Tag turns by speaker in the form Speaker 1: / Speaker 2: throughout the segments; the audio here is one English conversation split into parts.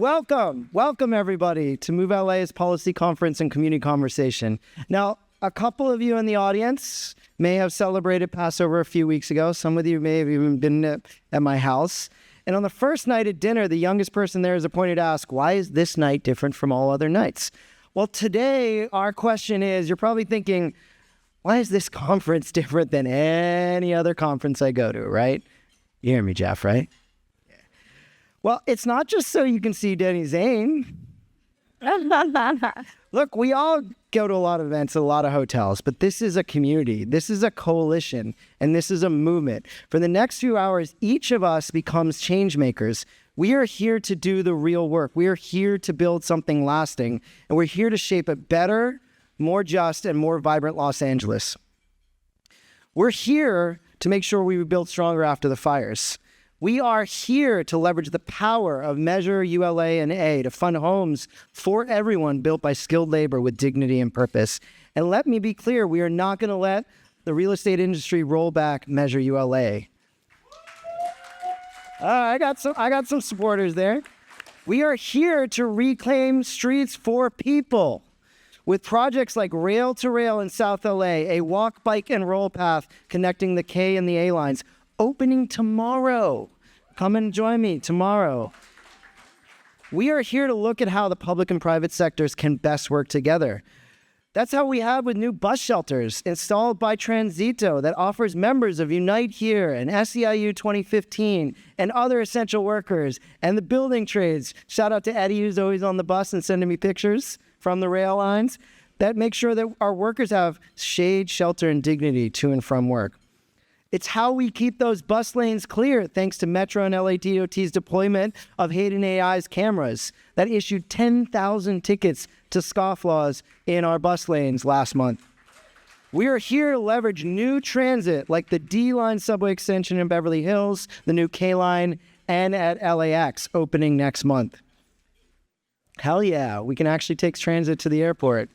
Speaker 1: Welcome everybody to Move LA's Policy Conference and Community Conversation. Now, a couple of you in the audience may have celebrated Passover a few weeks ago. Some of you may have even been at my house. And on the first night at dinner, the youngest person there is appointed to ask, why is this night different from all other nights? Well, today our question is, you're probably thinking, why is this conference different than any other conference I go to, right? You hear me, Jeff, right? Well, it's not just so you can see Denny Zane. Look, we all go to a lot of events, a lot of hotels, but this is a community, this is a coalition, and this is a movement. For the next few hours, each of us becomes change makers. We are here to do the real work. We are here to build something lasting, and we're here to shape a better, more just, and more vibrant Los Angeles. We're here to make sure we rebuild stronger after the fires. We are here to leverage the power of Measure ULA and A to fund homes for everyone built by skilled labor with dignity and purpose. And let me be clear, we are not going to let the real estate industry roll back Measure ULA. I got some supporters there. We are here to reclaim streets for people with projects like Rail to Rail in South LA, a walk, bike, and roll path connecting the K and the A lines, opening tomorrow. Come and join me tomorrow. We are here to look at how the public and private sectors can best work together. That's how we have with new bus shelters installed by Transito that offers members of Unite Here and SEIU 2015 and other essential workers and the building trades. Shout out to Eddie, who's always on the bus and sending me pictures from the rail lines that make sure that our workers have shade, shelter, and dignity to and from work. It's how we keep those bus lanes clear thanks to Metro and LADOT's deployment of Hayden AI's cameras that issued 10,000 tickets to scofflaws in our bus lanes last month. We are here to leverage new transit like the D-Line subway extension in Beverly Hills, the new K-Line, and at LAX opening next month. Hell yeah, we can actually take transit to the airport.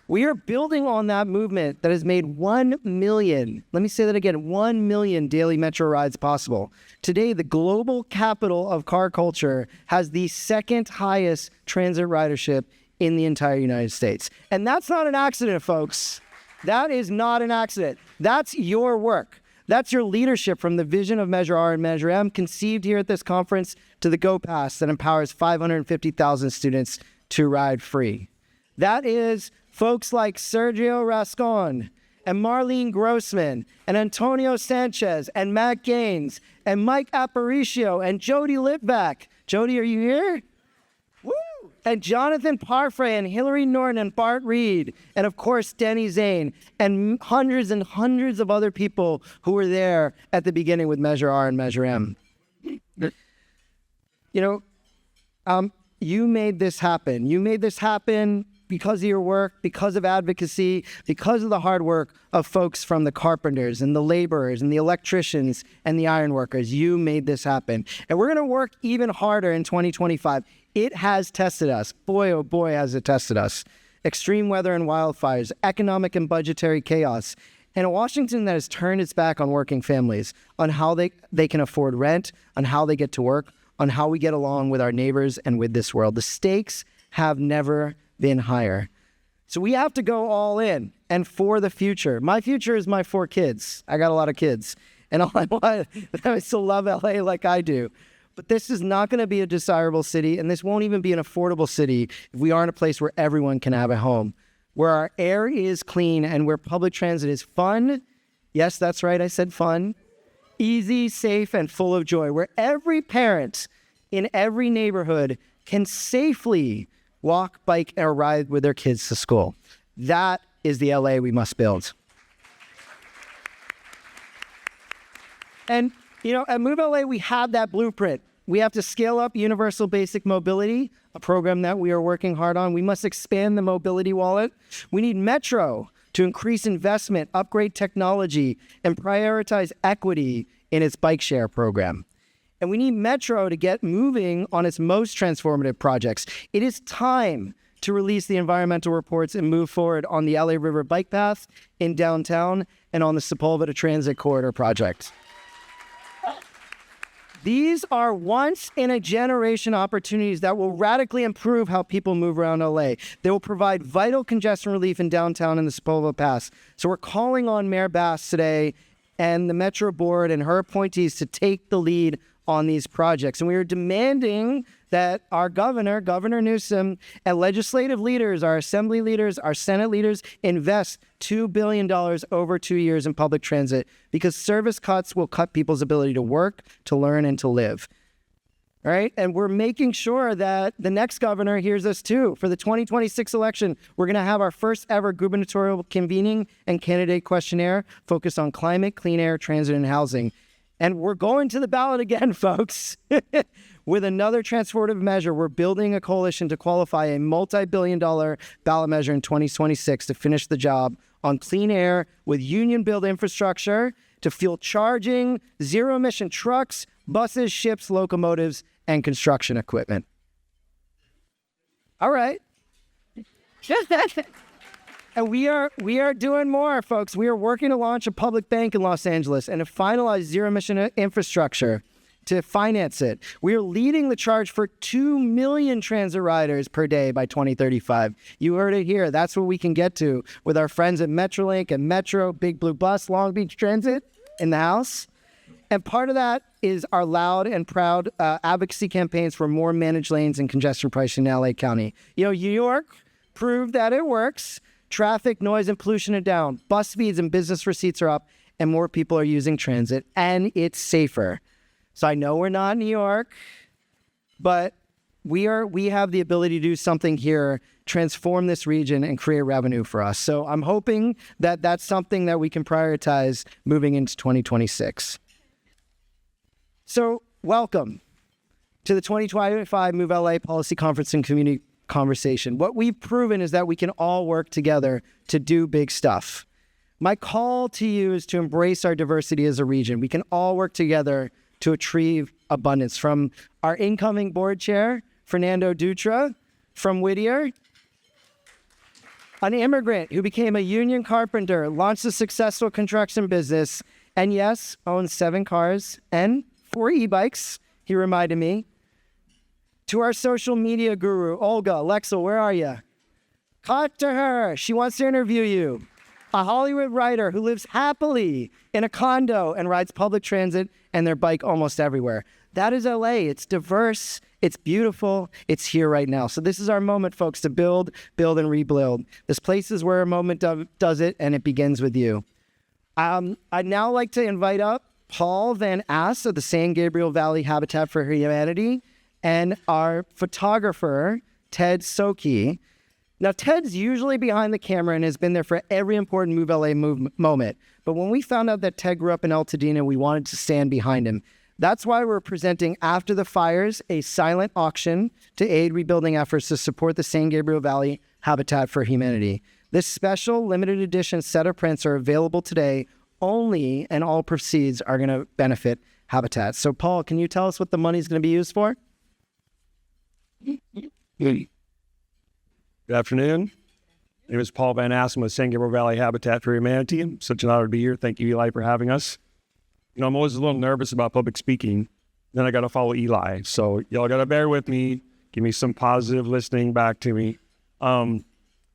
Speaker 1: We are building on that movement that has made 1 million, let me say that again, 1 million daily metro rides possible. Today, the global capital of car culture has the second highest transit ridership in the entire United States. And that's not an accident, folks. That is not an accident. That's your work. That's your leadership from the vision of Measure R and Measure M, conceived here at this conference, to the Go Pass that empowers 550,000 students to ride free. That is folks like Sergio Rascon and Marlene Grossman and Antonio Sanchez and Matt Gaines and Mike Aparicio and Jody Litvak. Jody, are you here? Woo! And Jonathan Parfrey and Hillary Norton and Bart Reed and, of course, Denny Zane and hundreds of other people who were there at the beginning with Measure R and Measure M. You made this happen. You made this happen because of your work, because of advocacy, because of the hard work of folks from the carpenters and the laborers and the electricians and the ironworkers. You made this happen. And we're going to work even harder in 2025. It has tested us. Boy, oh boy, has it tested us. Extreme weather and wildfires, economic and budgetary chaos, and a Washington that has turned its back on working families, on how they can afford rent, on how they get to work, on how we get along with our neighbors and with this world. The stakes have never been higher. So we have to go all in and for the future. My future is my 4 kids. I got a lot of kids. And all I want is to love LA like I do. But this is not going to be a desirable city, and this won't even be an affordable city if we aren't a place where everyone can have a home, where our air is clean and where public transit is fun. Yes, that's right, I said fun. Easy, safe, and full of joy, where every parent in every neighborhood can safely walk, bike, or ride with their kids to school. That is the LA we must build. And, at Move LA, we have that blueprint. We have to scale up universal basic mobility, a program that we are working hard on. We must expand the mobility wallet. We need Metro to increase investment, upgrade technology, and prioritize equity in its bike share program. And we need Metro to get moving on its most transformative projects. It is time to release the environmental reports and move forward on the LA River bike path in downtown and on the Sepulveda Transit Corridor project. These are once-in-a-generation opportunities that will radically improve how people move around LA. They will provide vital congestion relief in downtown and the Sepulveda Pass. So we're calling on Mayor Bass today and the Metro Board and her appointees to take the lead on these projects. And we are demanding that our governor, Governor Newsom, and legislative leaders, our assembly leaders, our Senate leaders, invest $2 billion over 2 years in public transit, because service cuts will cut people's ability to work, to learn, and to live. All right? And we're making sure that the next governor hears us too. For the 2026 election, we're going to have our first ever gubernatorial convening and candidate questionnaire focused on climate, clean air, transit, and housing. And we're going to the ballot again, folks. With another transformative measure, we're building a coalition to qualify a multi-billion-dollar ballot measure in 2026 to finish the job on clean air with union-built infrastructure to fuel charging, zero-emission trucks, buses, ships, locomotives, and construction equipment. All right. And we are doing more, folks. We are working to launch a public bank in Los Angeles and to finalize zero-emission infrastructure to finance it. We are leading the charge for 2 million transit riders per day by 2035. You heard it here. That's what we can get to with our friends at Metrolink and Metro, Big Blue Bus, Long Beach Transit in the house. And part of that is our loud and proud advocacy campaigns for more managed lanes and congestion pricing in LA County. You know, New York proved that it works. Traffic, noise, and pollution are down. Bus speeds and business receipts are up, and more people are using transit, and it's safer. So I know we're not New York, but we have the ability to do something here, transform this region, and create revenue for us. So I'm hoping that that's something that we can prioritize moving into 2026. So welcome to the 2025 Move LA Policy Conference and Community Conversation. What we've proven is that we can all work together to do big stuff. My call to you is to embrace our diversity as a region. We can all work together to achieve abundance. From our incoming board chair, Fernando Dutra from Whittier, an immigrant who became a union carpenter, launched a successful construction business, and yes, owns 7 cars and 4 e-bikes, he reminded me. To our social media guru, Olga. Alexa, where are you? Talk to her. She wants to interview you. A Hollywood writer who lives happily in a condo and rides public transit and their bike almost everywhere. That is LA. It's diverse. It's beautiful. It's here right now. So this is our moment, folks, to build, and rebuild. This place is where a moment does it, and it begins with you. I'd now like to invite up Paul Van Ass of the San Gabriel Valley Habitat for Humanity and our photographer, Ted Soki. Now, Ted's usually behind the camera and has been there for every important Move LA moment. But when we found out that Ted grew up in Altadena, we wanted to stand behind him. That's why we're presenting After the Fires, a silent auction to aid rebuilding efforts to support the San Gabriel Valley Habitat for Humanity. This special limited edition set of prints are available today only, and all proceeds are going to benefit Habitat. So, Paul, can you tell us what the money's going to be used for?
Speaker 2: Good afternoon. My name is Paul Van Assen with San Gabriel Valley Habitat for Humanity. I'm such an honor to be here. Thank you, Eli, for having us. You know, I'm always a little nervous about public speaking. Then I got to follow Eli. So y'all got to bear with me. Give me some positive listening back to me. And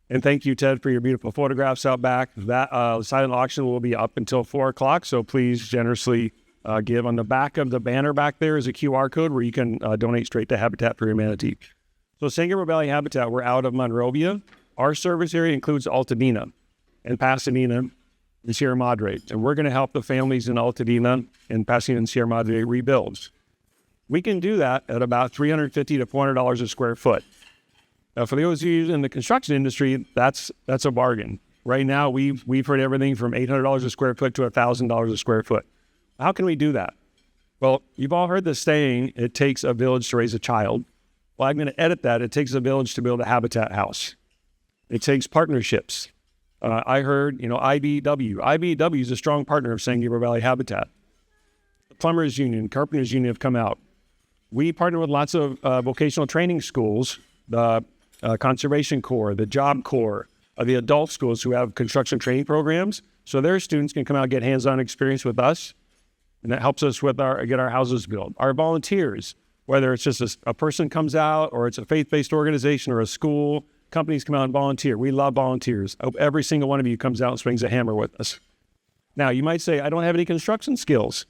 Speaker 2: thank you, Ted, for your beautiful photographs out back. That silent auction will be up until 4 o'clock. So please generously give. On the back of the banner back there is a QR code where you can donate straight to Habitat for Humanity. So San Gabriel Valley Habitat, we're out of Monrovia. Our service area includes Altadena and Pasadena and Sierra Madre. And we're going to help the families in Altadena and Pasadena and Sierra Madre rebuild. We can do that at about $350 to $400 a square foot. Now, for those of you in the construction industry, that's a bargain. Right now, we've heard everything from $800 a square foot to $1,000 a square foot. How can we do that? Well, you've all heard the saying, it takes a village to raise a child. Well, I'm going to edit that. It takes a village to build a habitat house. It takes partnerships. I heard, IBEW. IBEW is a strong partner of San Gabriel Valley Habitat. The Plumbers Union, Carpenters Union have come out. We partner with lots of vocational training schools, the Conservation Corps, the Job Corps, the adult schools who have construction training programs, so their students can come out and get hands-on experience with us. and that helps us with get our houses built. Our volunteers, whether it's just a person comes out or it's a faith-based organization or a school, companies come out and volunteer. We love volunteers. I hope every single one of you comes out and swings a hammer with us. Now, you might say, I don't have any construction skills.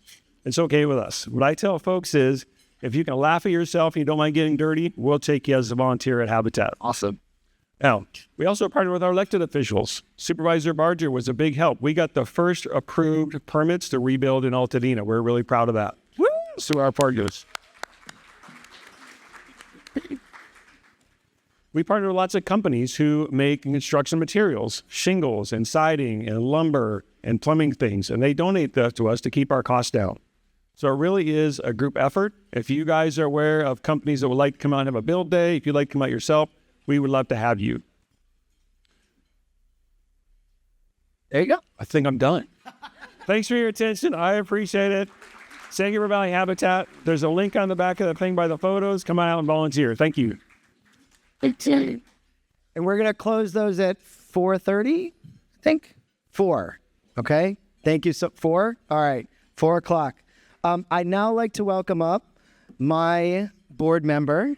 Speaker 2: It's okay with us. What I tell folks is, if you can laugh at yourself and you don't mind getting dirty, we'll take you as a volunteer at Habitat.
Speaker 1: Awesome.
Speaker 2: Now, we also partner with our elected officials. Supervisor Barger was a big help. We got the first approved permits to rebuild in Altadena. We're really proud of that. Woo! So our partners. We partner with lots of companies who make construction materials, shingles and siding and lumber and plumbing things, and they donate that to us to keep our costs down. So it really is a group effort. If you guys are aware of companies that would like to come out and have a build day, if you'd like to come out yourself, we would love to have you.
Speaker 1: There you go.
Speaker 2: I think I'm done. Thanks for your attention. I appreciate it. San Gabriel Valley Habitat. There's a link on the back of the thing by the photos. Come on out and volunteer. Thank you.
Speaker 1: And we're going to close those at 4:30, I think. 4. Okay. Thank you. So 4. All right. 4 o'clock. I'd now like to welcome up my board member,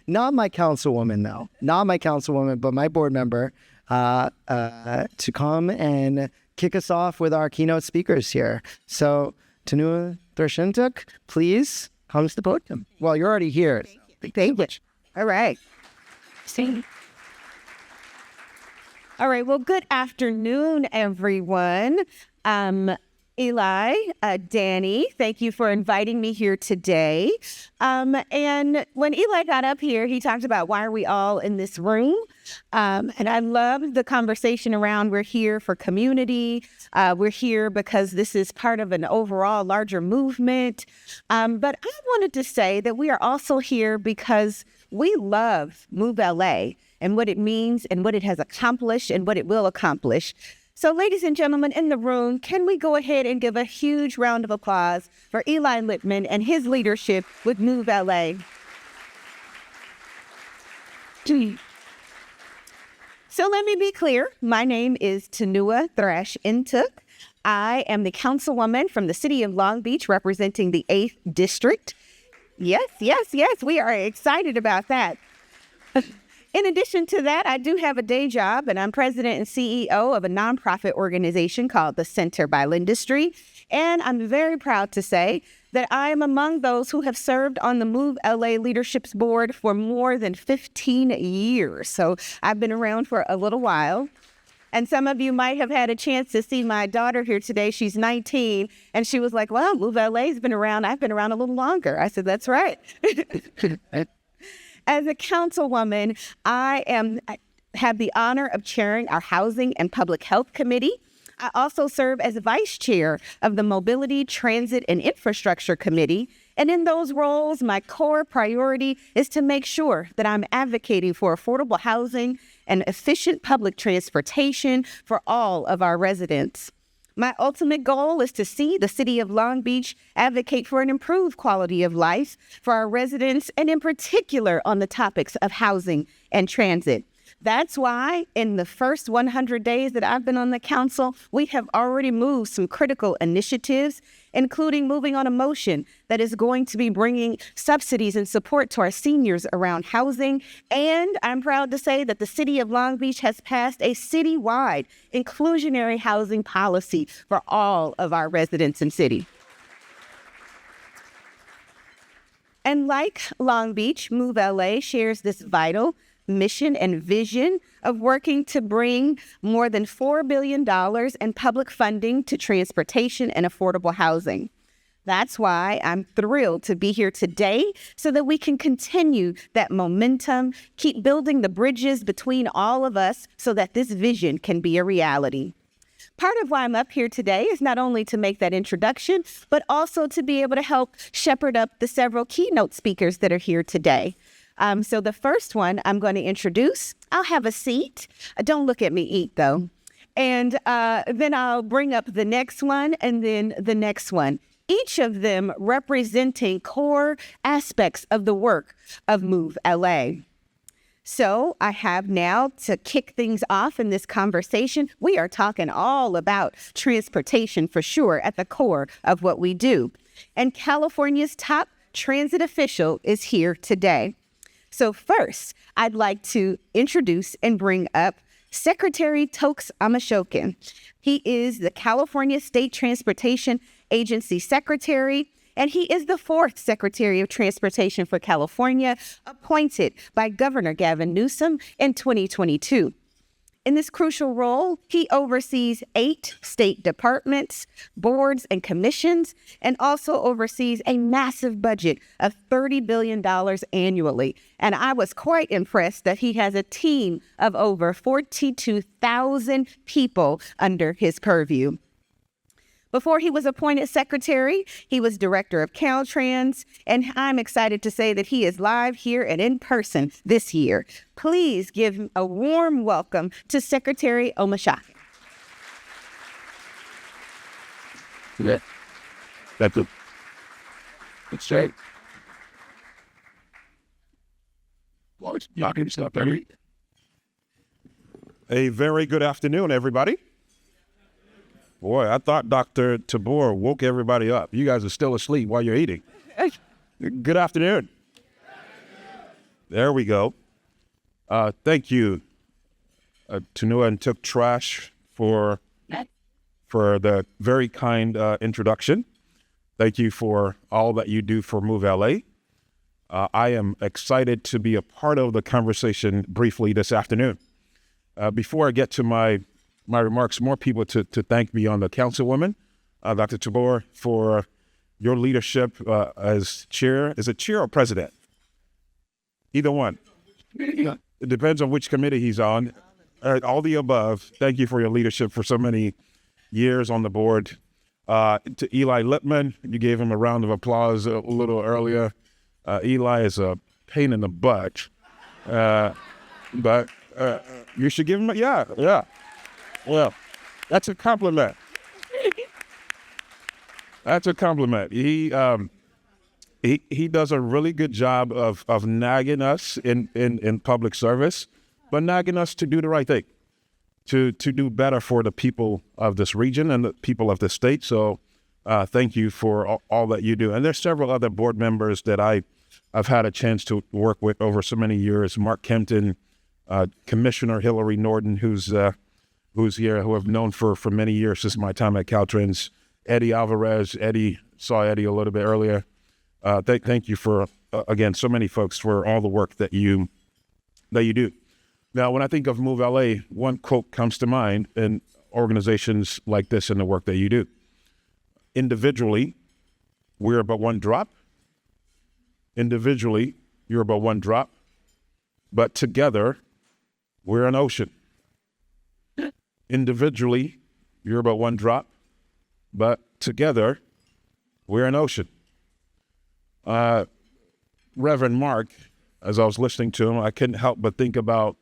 Speaker 1: not my councilwoman, though, not my councilwoman, but my board member, to come and kick us off with our keynote speakers here. So, Tunua Thrash-Ntuk, please come to the podium. Well, you're already here.
Speaker 3: Thank you. All right. All right. Well, good afternoon, everyone. Eli, Danny, thank you for inviting me here today. And when Eli got up here, he talked about why are we all in this room? And I loved the conversation around we're here for community. We're here because this is part of an overall larger movement. But I wanted to say that we are also here because we love Move LA and what it means and what it has accomplished and what it will accomplish. So, ladies and gentlemen in the room, can we go ahead and give a huge round of applause for Eli Lipmen and his leadership with Move LA? So let me be clear. My name is Tunua Thrash-Ntuk. I am the councilwoman from the city of Long Beach representing the 8th District. Yes, we are excited about that. In addition to that, I do have a day job, and I'm president and CEO of a nonprofit organization called the Center by Lindustry. And I'm very proud to say that I am among those who have served on the Move LA Leadership's board for more than 15 years. So I've been around for a little while. And some of you might have had a chance to see my daughter here today. She's 19, and she was like, well, Move LA's been around. I've been around a little longer. I said, that's right. As a councilwoman, I have the honor of chairing our Housing and Public Health Committee. I also serve as vice chair of the Mobility, Transit, and Infrastructure Committee. And in those roles, my core priority is to make sure that I'm advocating for affordable housing and efficient public transportation for all of our residents. My ultimate goal is to see the city of Long Beach advocate for an improved quality of life for our residents, and in particular on the topics of housing and transit. That's why in the first 100 days that I've been on the council, we have already moved some critical initiatives, including moving on a motion that is going to be bringing subsidies and support to our seniors around housing. And I'm proud to say that the city of Long Beach has passed a citywide inclusionary housing policy for all of our residents and city. And like Long Beach, Move LA shares this vital mission and vision of working to bring more than $4 billion in public funding to transportation and affordable housing. That's why I'm thrilled to be here today so that we can continue that momentum, keep building the bridges between all of us so that this vision can be a reality. Part of why I'm up here today is not only to make that introduction, but also to be able to help shepherd up the several keynote speakers that are here today. So the first one I'm going to introduce, I'll have a seat. Don't look at me eat, though. And then I'll bring up the next one and then the next one, each of them representing core aspects of the work of Move LA. So I have now to kick things off in this conversation. We are talking all about transportation for sure at the core of what we do. And California's top transit official is here today. So first, I'd like to introduce and bring up Secretary Toks Omishakin. He is the California State Transportation Agency Secretary, and he is the fourth Secretary of Transportation for California, appointed by Governor Gavin Newsom in 2022. In this crucial role, he oversees 8 state departments, boards, and commissions, and also oversees a massive budget of $30 billion annually. And I was quite impressed that he has a team of over 42,000 people under his purview. Before he was appointed secretary, he was director of Caltrans, and I'm excited to say that he is live here and in person this year. Please give him a warm welcome to Secretary Omishakin.
Speaker 4: Yeah. That's it. It's right. Well, y'all can stop there.
Speaker 5: A very good afternoon, everybody. Boy, I thought Dr. Tabor woke everybody up. You guys are still asleep while you're eating. Good afternoon. There we go. Thank you, Tunua and Tuk Trash, for the very kind introduction. Thank you for all that you do for Move LA. I am excited to be a part of the conversation briefly this afternoon. Before I get to my remarks, more people to thank me on the Councilwoman, Dr. Tabor, for your leadership as chair. Is it chair or president? Either one. It depends on which committee he's on. All the above. Thank you for your leadership for so many years on the board. To Eli Lipmen, you gave him a round of applause a little earlier. Eli is a pain in the butt, but you should give him yeah. Well, that's a compliment. That's a compliment. He does a really good job of nagging us in public service, but nagging us to do the right thing, to do better for the people of this region and the people of the state. So thank you for all that you do. And there's several other board members that I've had a chance to work with over so many years. Mark Kempton, Commissioner Hillary Norton, who's here, who I've known for many years since my time at Caltrans. Eddie Alvarez. Saw Eddie a little bit earlier. Thank you for, again, so many folks for all the work that you do. Now, when I think of Move LA, one quote comes to mind in organizations like this and the work that you do. Individually, we're but one drop. Individually, you're but one drop. But together, we're an ocean. Individually, you're but one drop, but together, we're an ocean. Reverend Mark, as I was listening to him, I couldn't help but think about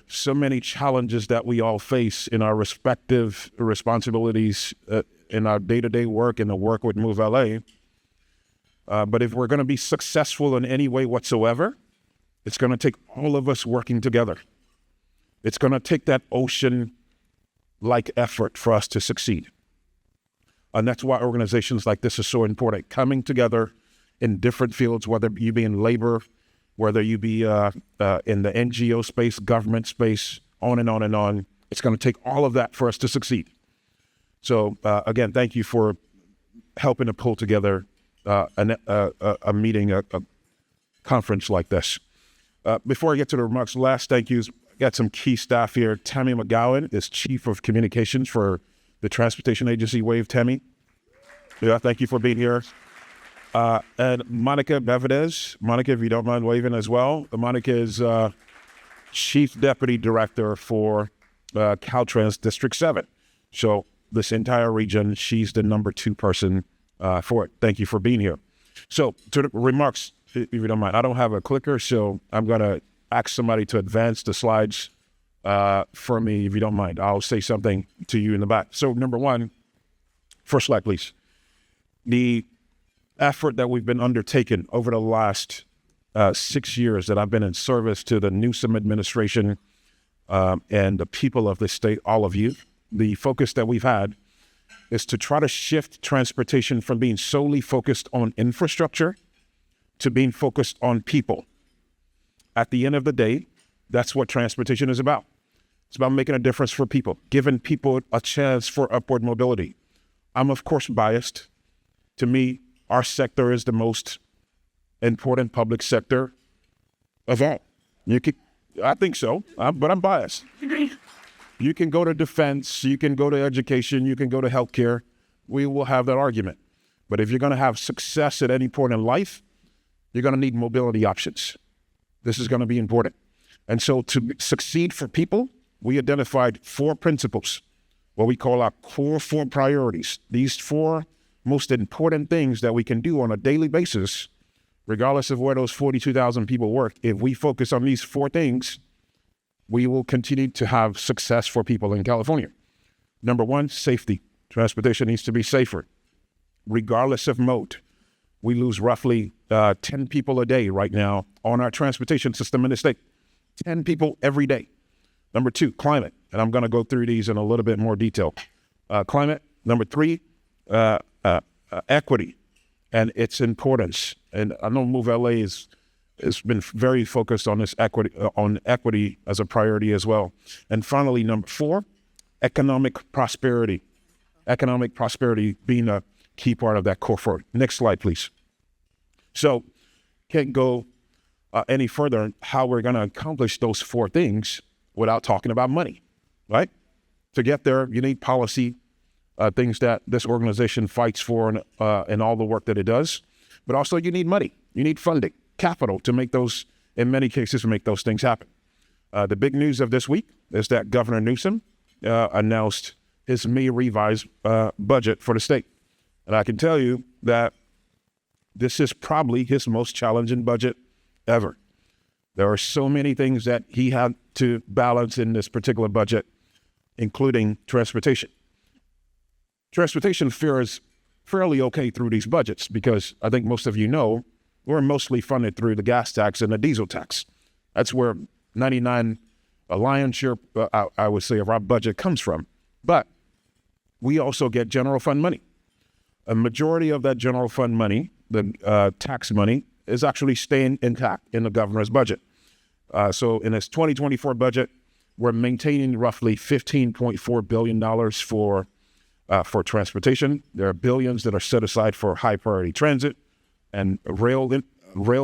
Speaker 5: so many challenges that we all face in our respective responsibilities in our day-to-day work and the work with Move LA. But if we're going to be successful in any way whatsoever, it's going to take all of us working together. It's going to take that ocean-like effort for us to succeed. And that's why organizations like this are so important, coming together in different fields, whether you be in labor, whether you be in the NGO space, government space, on and on and on. It's going to take all of that for us to succeed. So again, thank you for helping to pull together a meeting, a conference like this. Before I get to the remarks, last thank yous. Got some key staff here. Tammy McGowan is Chief of Communications for the Transportation Agency. Wave, Tammy. Yeah, thank you for being here. And Monica Bevedez. Monica, if you don't mind waving as well. Monica is Chief Deputy Director for Caltrans District 7. So this entire region, she's the number 2 person for it. Thank you for being here. So to the remarks, if you don't mind, I don't have a clicker, so I'm going to ask somebody to advance the slides for me, if you don't mind. I'll say something to you in the back. So number 1, first slide, please. The effort that we've been undertaking over the last 6 years that I've been in service to the Newsom administration and the people of this state, all of you, the focus that we've had is to try to shift transportation from being solely focused on infrastructure to being focused on people. At the end of the day, that's what transportation is about. It's about making a difference for people, giving people a chance for upward mobility. I'm, of course, biased. To me, our sector is the most important public sector of all. I think so, but I'm biased. You can go to defense, you can go to education, you can go to healthcare. We will have that argument. But if you're going to have success at any point in life, you're going to need mobility options. This is going to be important. And so to succeed for people, we identified 4 principles, what we call our core 4 priorities. These 4 most important things that we can do on a daily basis, regardless of where those 42,000 people work. If we focus on these 4 things, we will continue to have success for people in California. Number 1, safety. Transportation needs to be safer, regardless of mode. We lose roughly 10 people a day right now on our transportation system in the state. 10 people every day. Number 2, climate. And I'm going to go through these in a little bit more detail. Climate. Number 3, equity and its importance. And I know Move LA has been very focused on this equity as a priority as well. And finally, number 4, economic prosperity. Economic prosperity being a key part of that core 4. Next slide, please. So can't go any further on how we're going to accomplish those 4 things without talking about money, right? To get there, you need policy, things that this organization fights for and all the work that it does. But also you need money. You need funding, capital to make those, in many cases, make those things happen. The big news of this week is that Governor Newsom announced his May revised budget for the state. And I can tell you that this is probably his most challenging budget ever. There are so many things that he had to balance in this particular budget, including transportation. Transportation fares fairly okay through these budgets because I think most of you know we're mostly funded through the gas tax and the diesel tax. That's where a lion's share, I would say, of our budget comes from. But we also get general fund money. A majority of that general fund money, the tax money, is actually staying intact in the governor's budget. So in this 2024 budget, we're maintaining roughly $15.4 billion for transportation. There are billions that are set aside for high priority transit and rail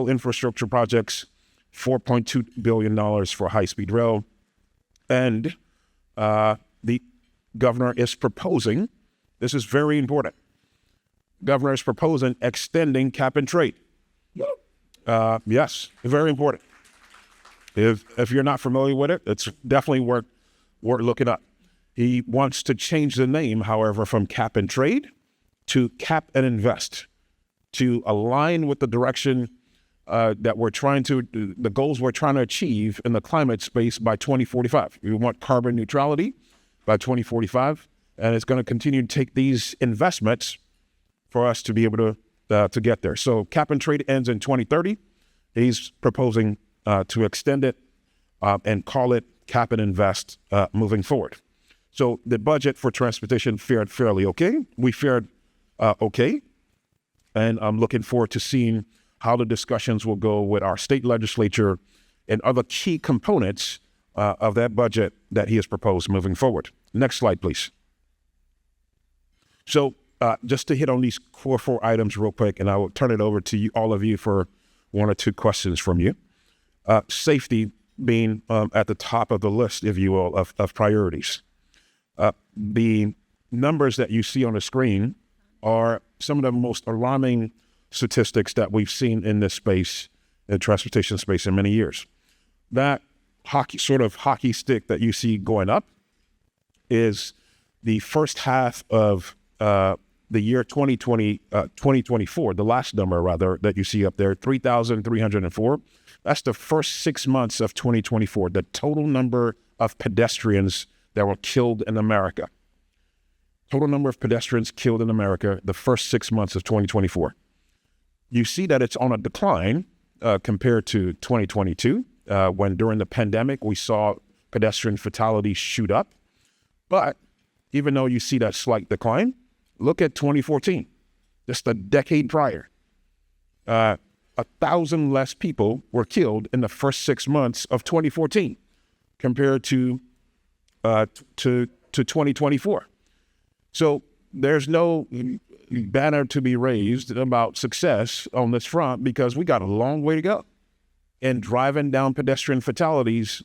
Speaker 5: infrastructure projects, $4.2 billion for high speed rail. And the governor is proposing, this is very important, governor is proposing extending cap and trade. Yes, very important. If you're not familiar with it, it's definitely worth looking up. He wants to change the name, however, from cap and trade to cap and invest to align with the direction that the goals we're trying to achieve in the climate space by 2045. We want carbon neutrality by 2045, and it's going to continue to take these investments for us to be able to get there. So cap and trade ends in 2030. He's proposing to extend it and call it cap and invest moving forward. So the budget for transportation fared fairly okay. We fared okay. And I'm looking forward to seeing how the discussions will go with our state legislature and other key components of that budget that he has proposed moving forward. Next slide, please. So just to hit on these core 4 items real quick, and I will turn it over to you, all of you, for 1 or 2 questions from you. Safety being at the top of the list, if you will, of priorities. The numbers that you see on the screen are some of the most alarming statistics that we've seen in this space, in transportation space, in many years. That hockey stick that you see going up is the first half of the year 2024, the last number rather that you see up there, 3,304. That's the first 6 months of 2024, the total number of pedestrians that were killed in America. Total number of pedestrians killed in America the first 6 months of 2024. You see that it's on a decline compared to 2022, when during the pandemic, we saw pedestrian fatalities shoot up. But even though you see that slight decline, look at 2014, just a decade prior. 1,000 less people were killed in the first 6 months of 2014 compared to 2024. So there's no banner to be raised about success on this front because we got a long way to go in driving down pedestrian fatalities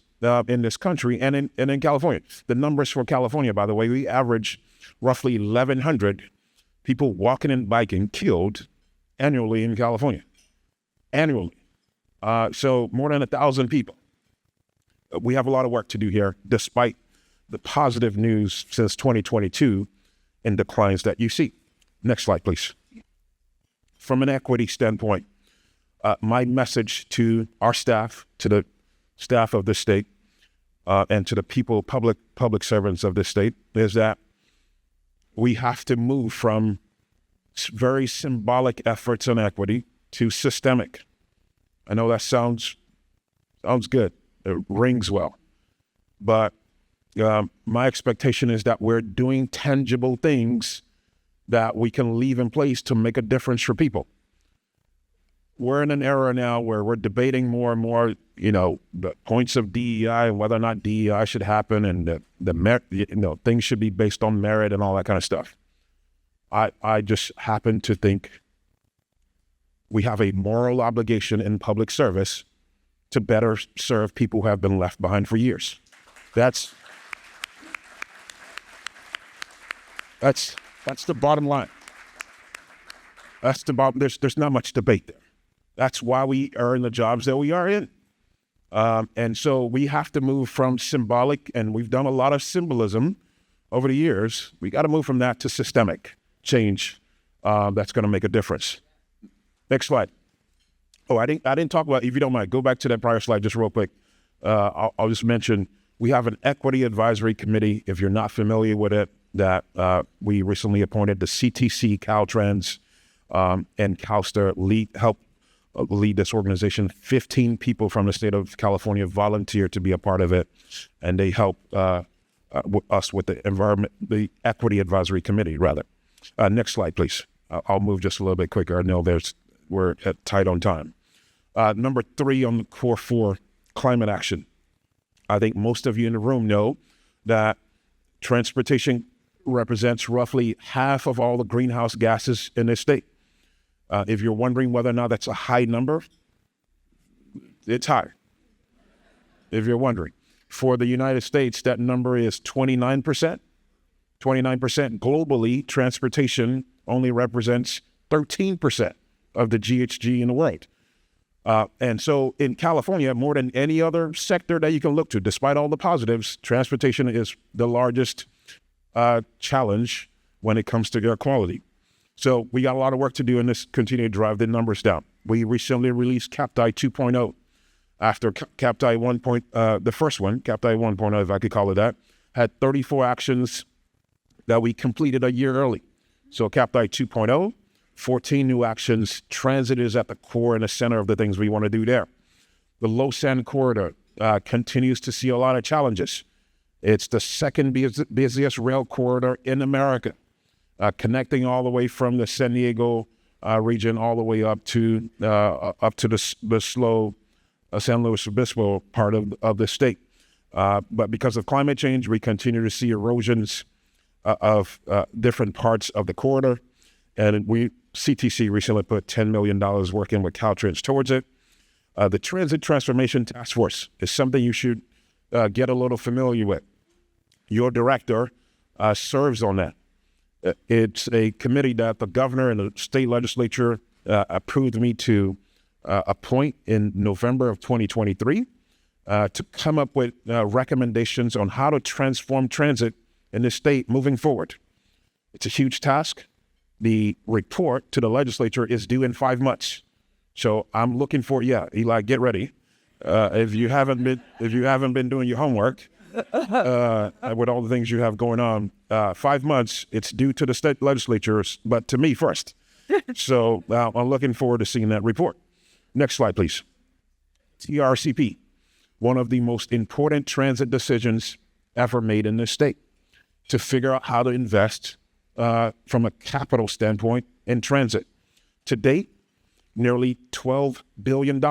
Speaker 5: in this country and in California. The numbers for California, by the way, we average roughly 1,100 people walking and biking killed annually in California. Annually. So more than 1,000 people. We have a lot of work to do here, despite the positive news since 2022 and declines that you see. Next slide, please. From an equity standpoint, my message to our staff, to the staff of the state, and to the people, public servants of this state, is that we have to move from very symbolic efforts on equity to systemic. I know that sounds good. It rings well. But my expectation is that we're doing tangible things that we can leave in place to make a difference for people. We're in an era now where we're debating more and more, the points of DEI and whether or not DEI should happen, and things should be based on merit and all that kind of stuff. I just happen to think we have a moral obligation in public service to better serve people who have been left behind for years. That's the bottom line. That's the bottom. There's not much debate there. That's why we are in the jobs that we are in. And so we have to move from symbolic, and we've done a lot of symbolism over the years. We got to move from that to systemic change that's going to make a difference. Next slide. Oh, I didn't talk about, if you don't mind, go back to that prior slide just real quick. I'll just mention, we have an equity advisory committee, if you're not familiar with it, that we recently appointed. The CTC, Caltrans, and CalSTA help lead this organization. 15 people from the state of California volunteered to be a part of it, and they help us with the equity advisory committee, rather. Next slide, please. I'll move just a little bit quicker. I know we're tight on time. Number 3 on the core 4, climate action. I think most of you in the room know that transportation represents roughly half of all the greenhouse gases in this state. If you're wondering whether or not that's a high number, it's high. If you're wondering. For the United States, that number is 29%. 29% globally, transportation only represents 13% of the GHG in the world. And so in California, more than any other sector that you can look to, despite all the positives, transportation is the largest challenge when it comes to air quality. So we got a lot of work to do in this, continue to drive the numbers down. We recently released CAPTI 2.0. After CAPTI 1. The first one, CAPTI 1.0, if I could call it that, had 34 actions that we completed a year early. So CAPTI 2.0, 14 new actions. Transit is at the core and the center of the things we want to do there. The Low Sand Corridor continues to see a lot of challenges. It's the second busiest rail corridor in America, connecting all the way from the San Diego region all the way up to the slow San Luis Obispo part of the state. But because of climate change, we continue to see erosions of different parts of the corridor. And CTC recently put $10 million working with Caltrans towards it. The Transit Transformation Task Force is something you should get a little familiar with. Your director serves on that. It's a committee that the governor and the state legislature approved me to appoint in November of 2023 to come up with recommendations on how to transform transit in this state moving forward. It's a huge task. The report to the legislature is due in 5 months. So I'm looking for, Eli, get ready. If you haven't been doing your homework with all the things you have going on, 5 months, it's due to the state legislatures, but to me first. So I'm looking forward to seeing that report. Next slide, please. TRCP, one of the most important transit decisions ever made in this state, to figure out how to invest from a capital standpoint in transit. To date, nearly $12 billion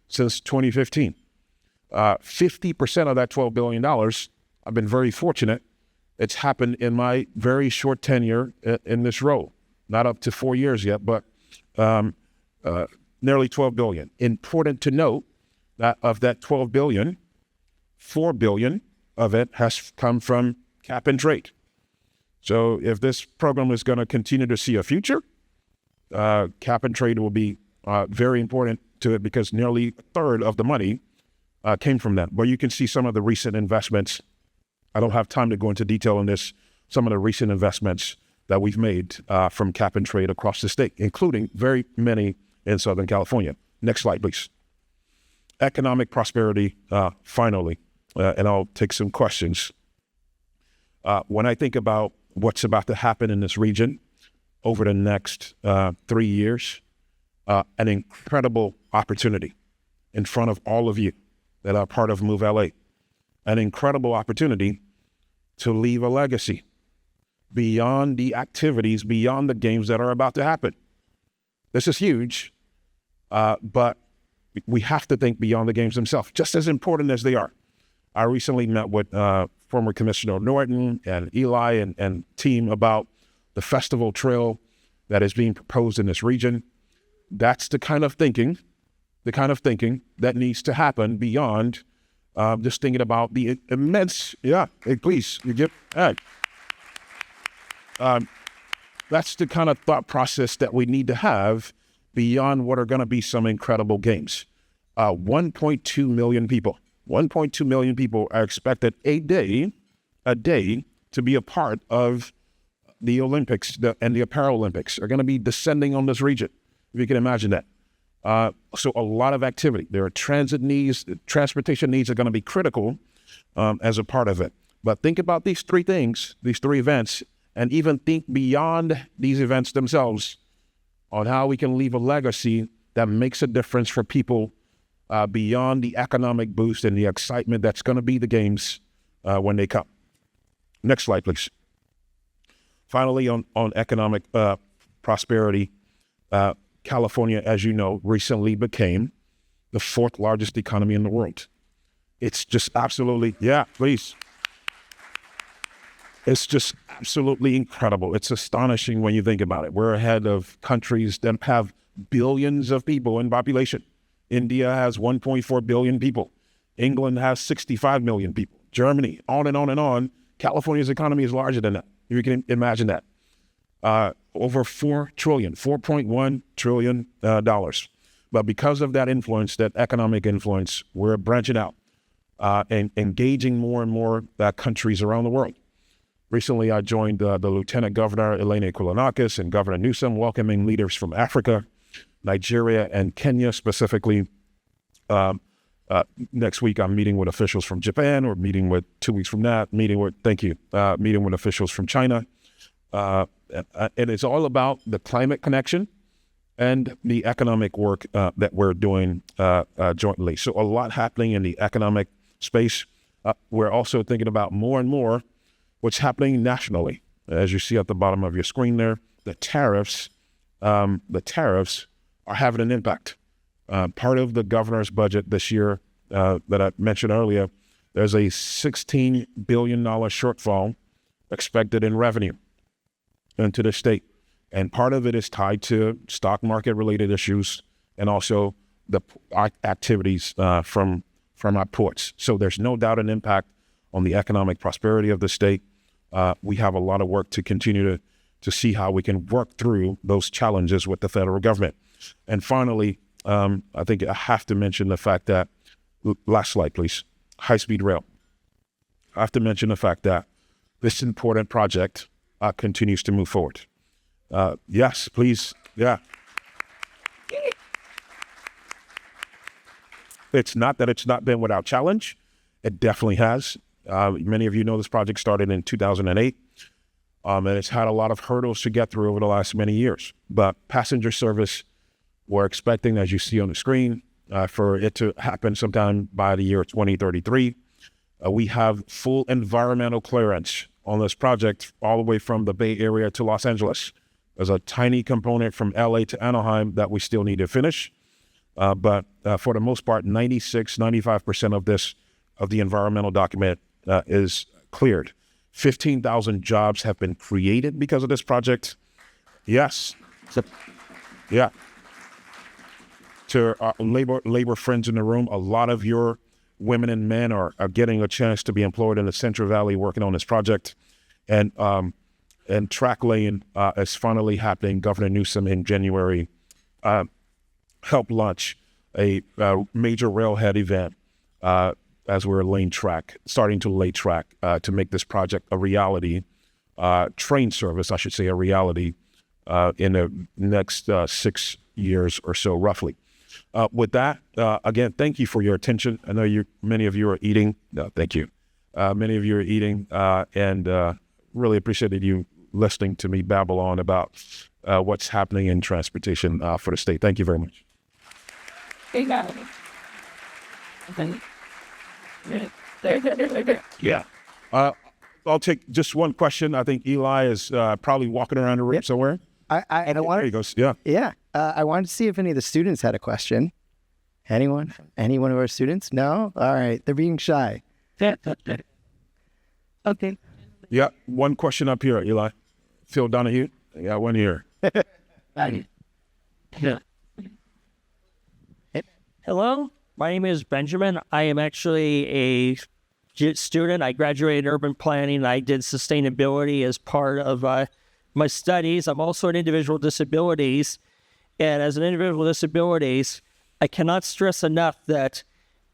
Speaker 5: since 2015. 50% of that $12 billion, I've been very fortunate. It's happened in my very short tenure in this role. Not up to 4 years yet, but nearly $12 billion. Important to note that of that $12 billion, $4 billion of it has come from cap and trade. So if this program is going to continue to see a future, cap and trade will be very important to it, because nearly a third of the money came from that. But you can see some of the recent investments. I don't have time to go into detail on this. Some of the recent investments that we've made from cap and trade across the state, including very many in Southern California. Next slide, please. Economic prosperity, finally, and I'll take some questions. When I think about what's about to happen in this region over the next 3 years, an incredible opportunity in front of all of you that are part of Move LA, an incredible opportunity to leave a legacy beyond the activities, beyond the games that are about to happen. This is huge, but we have to think beyond the games themselves, just as important as they are. I recently met with former Commissioner Norton and Eli and team about the festival trail that is being proposed in this region. That's the kind of thinking that needs to happen beyond just thinking about the immense, hey, please, you get, hey. That's the kind of thought process that we need to have beyond what are going to be some incredible games. 1.2 million people. 1.2 million people are expected a day to be a part of the Olympics and the Paralympics are going to be descending on this region, if you can imagine that. So a lot of activity. There are transit needs, transportation needs are going to be critical as a part of it. But think about these three things, these three events, and even think beyond these events themselves on how we can leave a legacy that makes a difference for people beyond the economic boost and the excitement that's going to be the games when they come. Next slide, please. Finally, on economic prosperity, California, as you know, recently became the fourth largest economy in the world. It's just absolutely, please. It's just absolutely incredible. It's astonishing when you think about it. We're ahead of countries that have billions of people in population. India has 1.4 billion people. England has 65 million people. Germany, on and on and on. California's economy is larger than that. You can imagine that. Over $4.1 trillion. But because of that influence, that economic influence, we're branching out and engaging more and more countries around the world. Recently, I joined the Lieutenant Governor, Elena Koulanakis, and Governor Newsom, welcoming leaders from Africa, Nigeria, and Kenya specifically. Next week, I'm meeting with officials from Japan, or meeting with 2 weeks from that, meeting with officials from China. And it's all about the climate connection and the economic work that we're doing jointly. So a lot happening in the economic space. We're also thinking about more and more what's happening nationally. As you see at the bottom of your screen there, the tariffs are having an impact. Part of the governor's budget this year that I mentioned earlier, there's a $16 billion shortfall expected in revenue into the state. And part of it is tied to stock market related issues and also the activities from our ports. So there's no doubt an impact on the economic prosperity of the state. We have a lot of work to continue to see how we can work through those challenges with the federal government. And finally, I think I have to mention the fact that, last slide, please, high-speed rail. I have to mention the fact that this important project continues to move forward. Yes, please, yeah. It's not that it's not been without challenge. It definitely has. Many of you know this project started in 2008, and it's had a lot of hurdles to get through over the last many years. But passenger service We're expecting, as you see on the screen, for it to happen sometime by the year 2033. We have full environmental clearance on this project all the way from the Bay Area to Los Angeles. There's a tiny component from LA to Anaheim that we still need to finish. But for the most part, 95% of the environmental document is cleared. 15,000 jobs have been created because of this project. Yes. Yeah. To our labor friends in the room, a lot of your women and men are getting a chance to be employed in the Central Valley working on this project. And track laying is finally happening. Governor Newsom in January helped launch a major railhead event as we're starting to lay track to make this project a reality, train service, I should say, a reality in the next 6 years or so, roughly. With that, again, thank you for your attention. I know many of you are eating. Thank you. Many of you are eating, and really appreciated you listening to me babble on about what's happening in transportation for the state. Thank you very much. Yeah. I'll take just one question. I think Eli is probably walking around the room somewhere.
Speaker 1: I wanted,
Speaker 5: there he goes. Yeah.
Speaker 1: Yeah. I wanted to see if any of the students had a question. Anyone? Any one of our students? No? All right. They're being shy. Okay.
Speaker 5: Yeah. One question up here, Eli. Phil Donahue. Yeah, one here.
Speaker 6: Hello, my name is Benjamin. I am actually a student. I graduated in urban planning. I did sustainability as part of my studies. I'm also an individual with disabilities. And as an individual with disabilities, I cannot stress enough that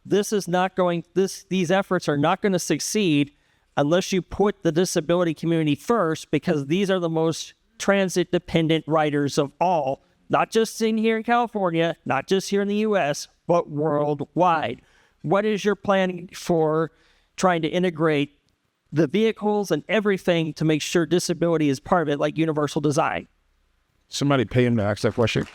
Speaker 6: these efforts are not going to succeed unless you put the disability community first, because these are the most transit-dependent riders of all, not just here in California, not just here in the U.S., but worldwide. What is your plan for trying to integrate the vehicles and everything to make sure disability is part of it, like universal design?
Speaker 5: Somebody pay him to ask that question.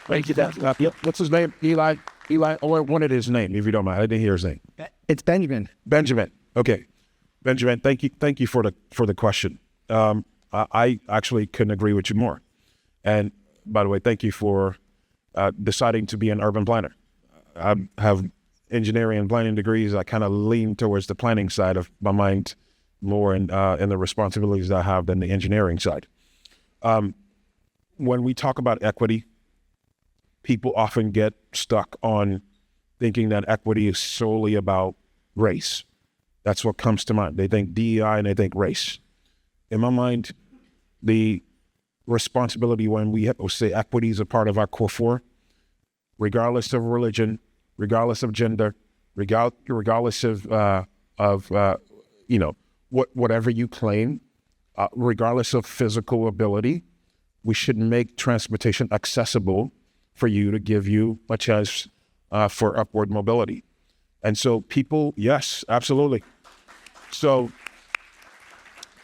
Speaker 5: Thank you. Yep. What's his name? Eli? Oh, I wanted his name, if you don't mind. I didn't hear his name.
Speaker 1: It's Benjamin.
Speaker 5: Benjamin. Okay. Benjamin, thank you for the question. I actually couldn't agree with you more. And by the way, thank you for deciding to be an urban planner. I have engineering and planning degrees. I kind of lean towards the planning side of my mind more in the responsibilities that I have than the engineering side. When we talk about equity, people often get stuck on thinking that equity is solely about race. That's what comes to mind. They think DEI and they think race. In my mind, the responsibility when we say equity is a part of our core four, regardless of religion, regardless of gender, regardless of whatever you claim, regardless of physical ability, we should make transportation accessible for you to give you a chance for upward mobility. And so people, yes, absolutely. So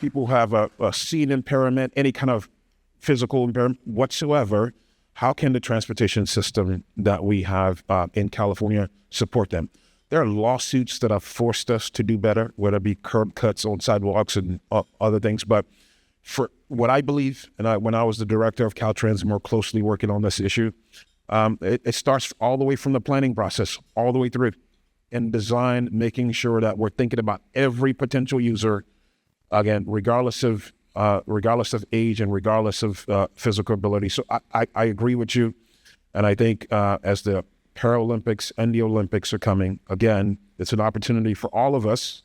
Speaker 5: people have a seeing impairment, any kind of physical impairment whatsoever. How can the transportation system that we have in California support them? There are lawsuits that have forced us to do better, whether it be curb cuts on sidewalks and other things. But for what I believe, and when I was the director of Caltrans, more closely working on this issue, it starts all the way from the planning process, all the way through in design, making sure that we're thinking about every potential user, again, regardless of age and regardless of physical ability. So I agree with you. And I think as the Paralympics and the Olympics are coming, again, it's an opportunity for all of us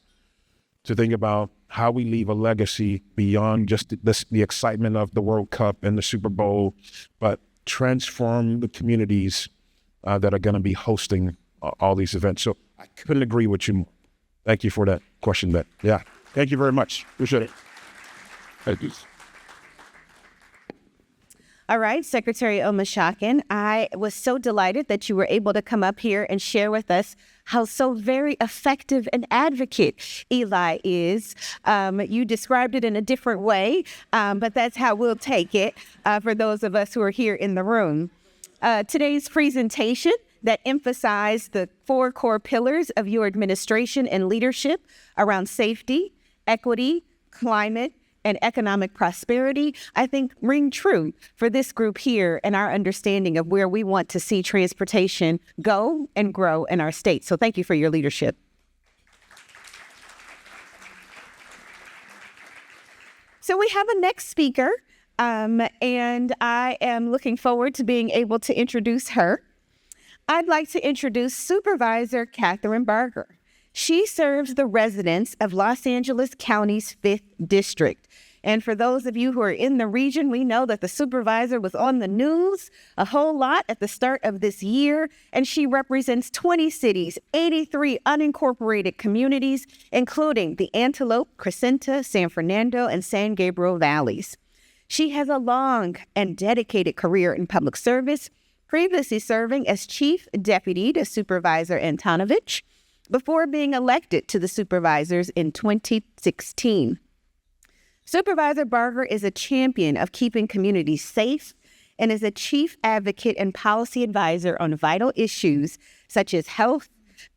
Speaker 5: to think about how we leave a legacy beyond just the excitement of the World Cup and the Super Bowl, but transform the communities that are going to be hosting all these events. So I couldn't agree with you more. Thank you for that question, Ben. Yeah. Thank you very much. Appreciate it.
Speaker 3: All right, Secretary Omishakin, I was so delighted that you were able to come up here and share with us how so very effective an advocate Eli is. You described it in a different way, but that's how we'll take it for those of us who are here in the room. Today's presentation that emphasized the 4 core pillars of your administration and leadership around safety, equity, climate, and economic prosperity, I think ring true for this group here and our understanding of where we want to see transportation go and grow in our state. So thank you for your leadership. So we have a next speaker, and I am looking forward to being able to introduce her. I'd like to introduce Supervisor Kathryn Barger. She serves the residents of Los Angeles County's 5th District. And for those of you who are in the region, we know that the supervisor was on the news a whole lot at the start of this year, and she represents 20 cities, 83 unincorporated communities, including the Antelope, Crescenta, San Fernando, and San Gabriel valleys. She has a long and dedicated career in public service, previously serving as Chief Deputy to Supervisor Antonovich, before being elected to the Supervisors in 2016. Supervisor Barger is a champion of keeping communities safe and is a chief advocate and policy advisor on vital issues such as health,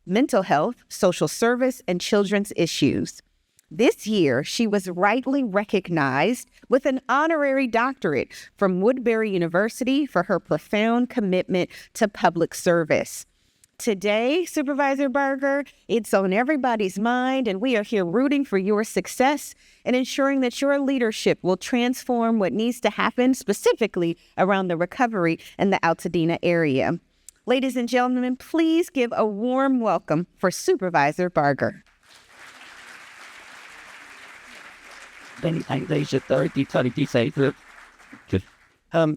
Speaker 3: mental health, social service, and children's issues. This year, she was rightly recognized with an honorary doctorate from Woodbury University for her profound commitment to public service. Today, Supervisor Barger, it's on everybody's mind, and we are here rooting for your success and ensuring that your leadership will transform what needs to happen specifically around the recovery in the Altadena area. Ladies and gentlemen, please give a warm welcome for Supervisor Barger.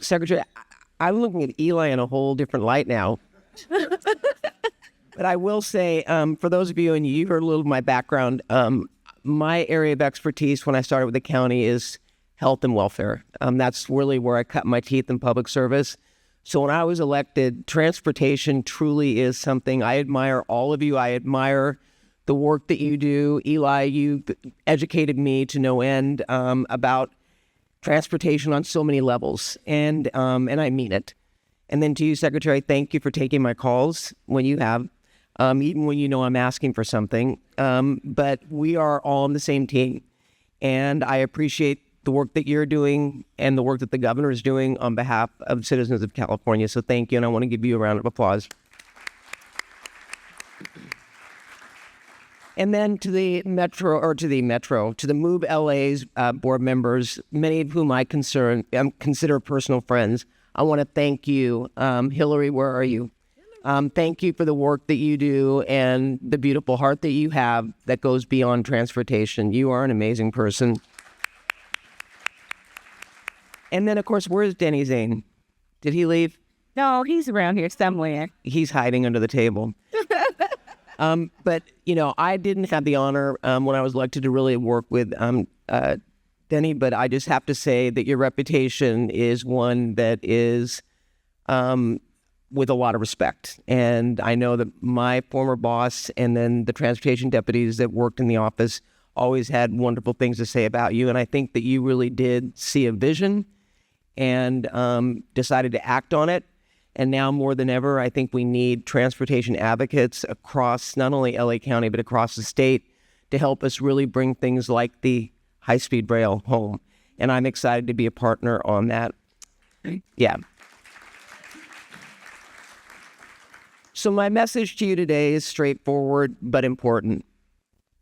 Speaker 7: Secretary, I'm looking at Eli in a whole different light now. But I will say, for those of you, and you heard a little of my background, my area of expertise when I started with the county is health and welfare. That's really where I cut my teeth in public service. So when I was elected, transportation truly is something I admire all of you. I admire the work that you do. Eli, you educated me to no end about transportation on so many levels, and I mean it. And then to you, Secretary, thank you for taking my calls when you have, even when you know I'm asking for something. But we are all on the same team, and I appreciate the work that you're doing and the work that the governor is doing on behalf of citizens of California. So thank you, and I want to give you a round of applause. And then to the Move LA's board members, many of whom I consider personal friends. I want to thank you. Hillary, where are you? Thank you for the work that you do and the beautiful heart that you have that goes beyond transportation. You are an amazing person. And then, of course, where's Denny Zane? Did he leave?
Speaker 3: No, he's around here somewhere.
Speaker 7: He's hiding under the table. But, you know, I didn't have the honor when I was elected to really work with Denny, but I just have to say that your reputation is one that is with a lot of respect. And I know that my former boss and then the transportation deputies that worked in the office always had wonderful things to say about you. And I think that you really did see a vision and decided to act on it. And now more than ever, I think we need transportation advocates across not only LA County, but across the state to help us really bring things like the high-speed rail home. And I'm excited to be a partner on that. Yeah. So my message to you today is straightforward but important.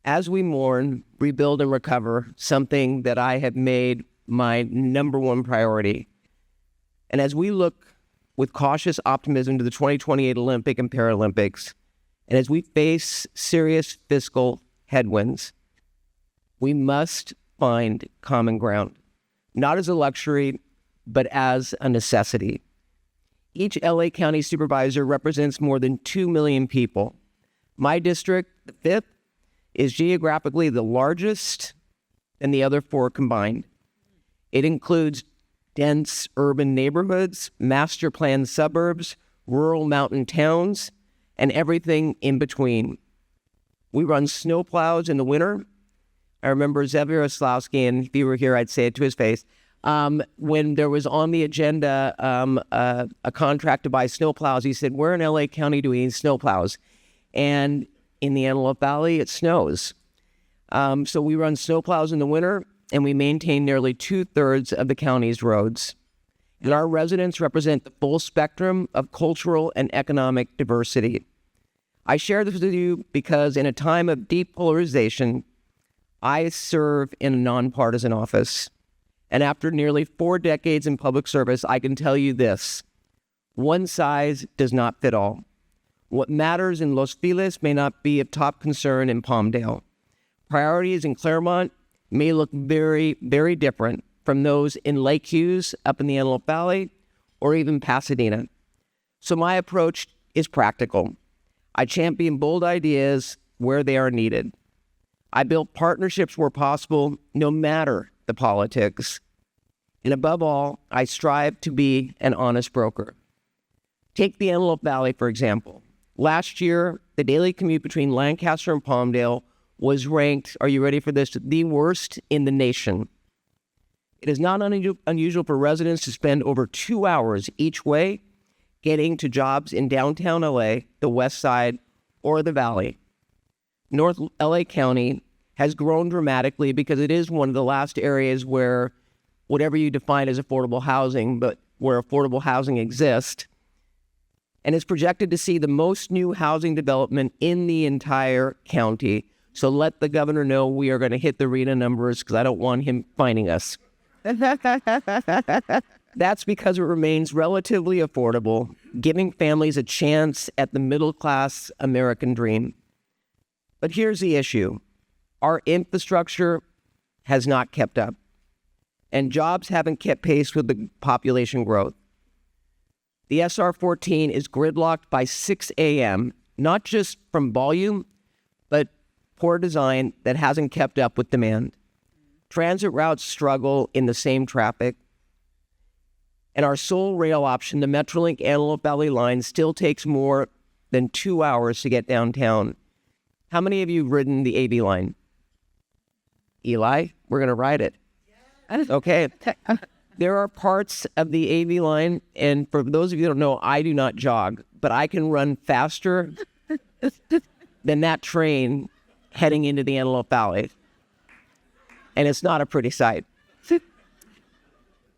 Speaker 7: As we mourn, rebuild, and recover, something that I have made my number one priority. And as we look with cautious optimism to the 2028 Olympic and Paralympics, and as we face serious fiscal headwinds, we must find common ground, not as a luxury, but as a necessity. Each LA County supervisor represents more than 2 million people. My district, the 5th, is geographically the largest, and the other 4 combined. It includes dense urban neighborhoods, master planned suburbs, rural mountain towns, and everything in between. We run snowplows in the winter. I remember Xavier Oslowski, and if he were here, I'd say it to his face, when there was on the agenda a contract to buy snowplows, he said, where in LA County do we need snowplows? And in the Antelope Valley, it snows. So we run snowplows in the winter, and we maintain nearly 2/3 of the county's roads. And our residents represent the full spectrum of cultural and economic diversity. I share this with you because in a time of deep polarization, I serve in a nonpartisan office. And after nearly 4 decades in public service, I can tell you this: one size does not fit all. What matters in Los Feliz may not be of top concern in Palmdale. Priorities in Claremont may look very, very different from those in Lake Hughes up in the Antelope Valley or even Pasadena. So my approach is practical. I champion bold ideas where they are needed. I build partnerships where possible, no matter the politics. And above all, I strive to be an honest broker. Take the Antelope Valley, for example. Last year, the daily commute between Lancaster and Palmdale was ranked, are you ready for this, the worst in the nation. It is not unusual for residents to spend over 2 hours each way getting to jobs in downtown LA, the West Side, or the Valley. North LA County has grown dramatically because it is one of the last areas where whatever you define as affordable housing, but where affordable housing exists, and is projected to see the most new housing development in the entire county. So let the governor know we are going to hit the RENA numbers because I don't want him finding us. That's because it remains relatively affordable, giving families a chance at the middle-class American dream. But here's the issue. Our infrastructure has not kept up, and jobs haven't kept pace with the population growth. The SR-14 is gridlocked by 6 a.m., not just from volume, but poor design that hasn't kept up with demand. Transit routes struggle in the same traffic. And our sole rail option, the Metrolink Antelope Valley line, still takes more than 2 hours to get downtown. How many of you have ridden the AV line? Eli, we're going to ride it. Okay. There are parts of the AV line, and for those of you who don't know, I do not jog, but I can run faster than that train heading into the Antelope Valley. And it's not a pretty sight.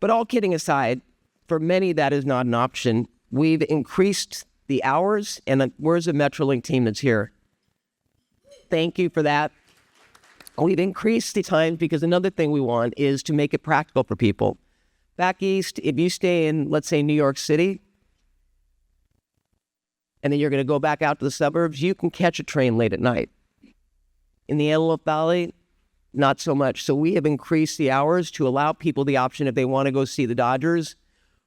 Speaker 7: But all kidding aside, for many that is not an option. We've increased the hours, and where's the Metrolink team that's here? Thank you for that. We've increased the time because another thing we want is to make it practical for people. Back east, if you stay in, let's say, New York City, and then you're going to go back out to the suburbs, you can catch a train late at night. In the Antelope Valley, not so much. So we have increased the hours to allow people the option if they want to go see the Dodgers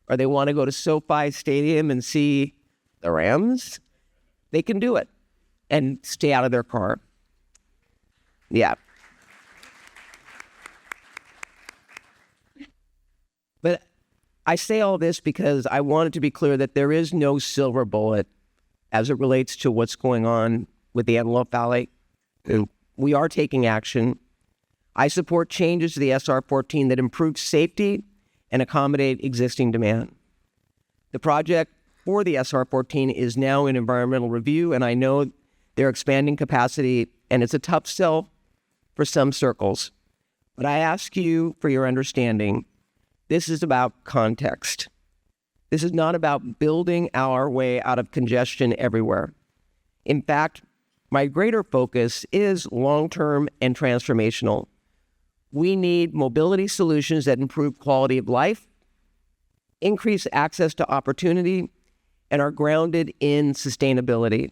Speaker 7: or they want to go to SoFi Stadium and see the Rams, they can do it and stay out of their car. Yeah. But I say all this because I want it to be clear that there is no silver bullet as it relates to what's going on with the Antelope Valley. We are taking action. I support changes to the SR-14 that improve safety and accommodate existing demand. The project for the SR-14 is now in environmental review, and I know they're expanding capacity, and it's a tough sell for some circles. But I ask you for your understanding. This is about context. This is not about building our way out of congestion everywhere. In fact, my greater focus is long-term and transformational. We need mobility solutions that improve quality of life, increase access to opportunity, and are grounded in sustainability.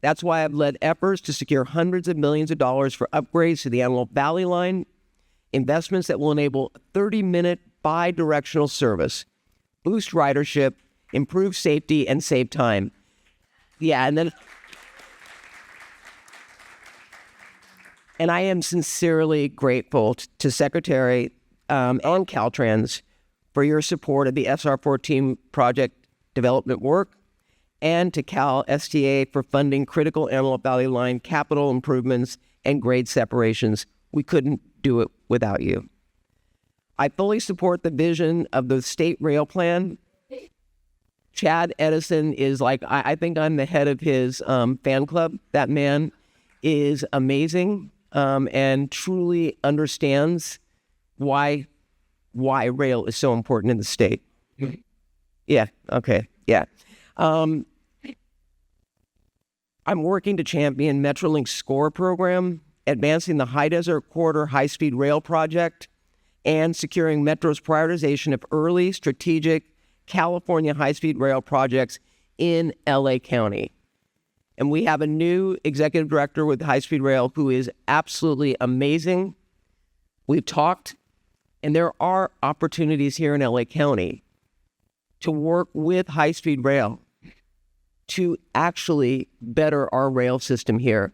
Speaker 7: That's why I've led efforts to secure hundreds of millions of dollars for upgrades to the Antelope Valley line, investments that will enable 30-minute bi-directional service, boost ridership, improve safety, and save time. Yeah, and I am sincerely grateful to Secretary and Caltrans for your support of the SR14 project development work, and to CalSTA for funding critical Antelope Valley Line capital improvements and grade separations. We couldn't do it without you. I fully support the vision of the state rail plan. Chad Edison is like, I think I'm the head of his fan club. That man is amazing and truly understands why rail is so important in the state. Yeah, okay, yeah. I'm working to champion Metrolink's SCORE program, advancing the High Desert Corridor high-speed rail project, and securing Metro's prioritization of early strategic California high-speed rail projects in LA County. And we have a new executive director with high-speed rail who is absolutely amazing. We've talked, and there are opportunities here in LA County to work with high-speed rail to actually better our rail system here.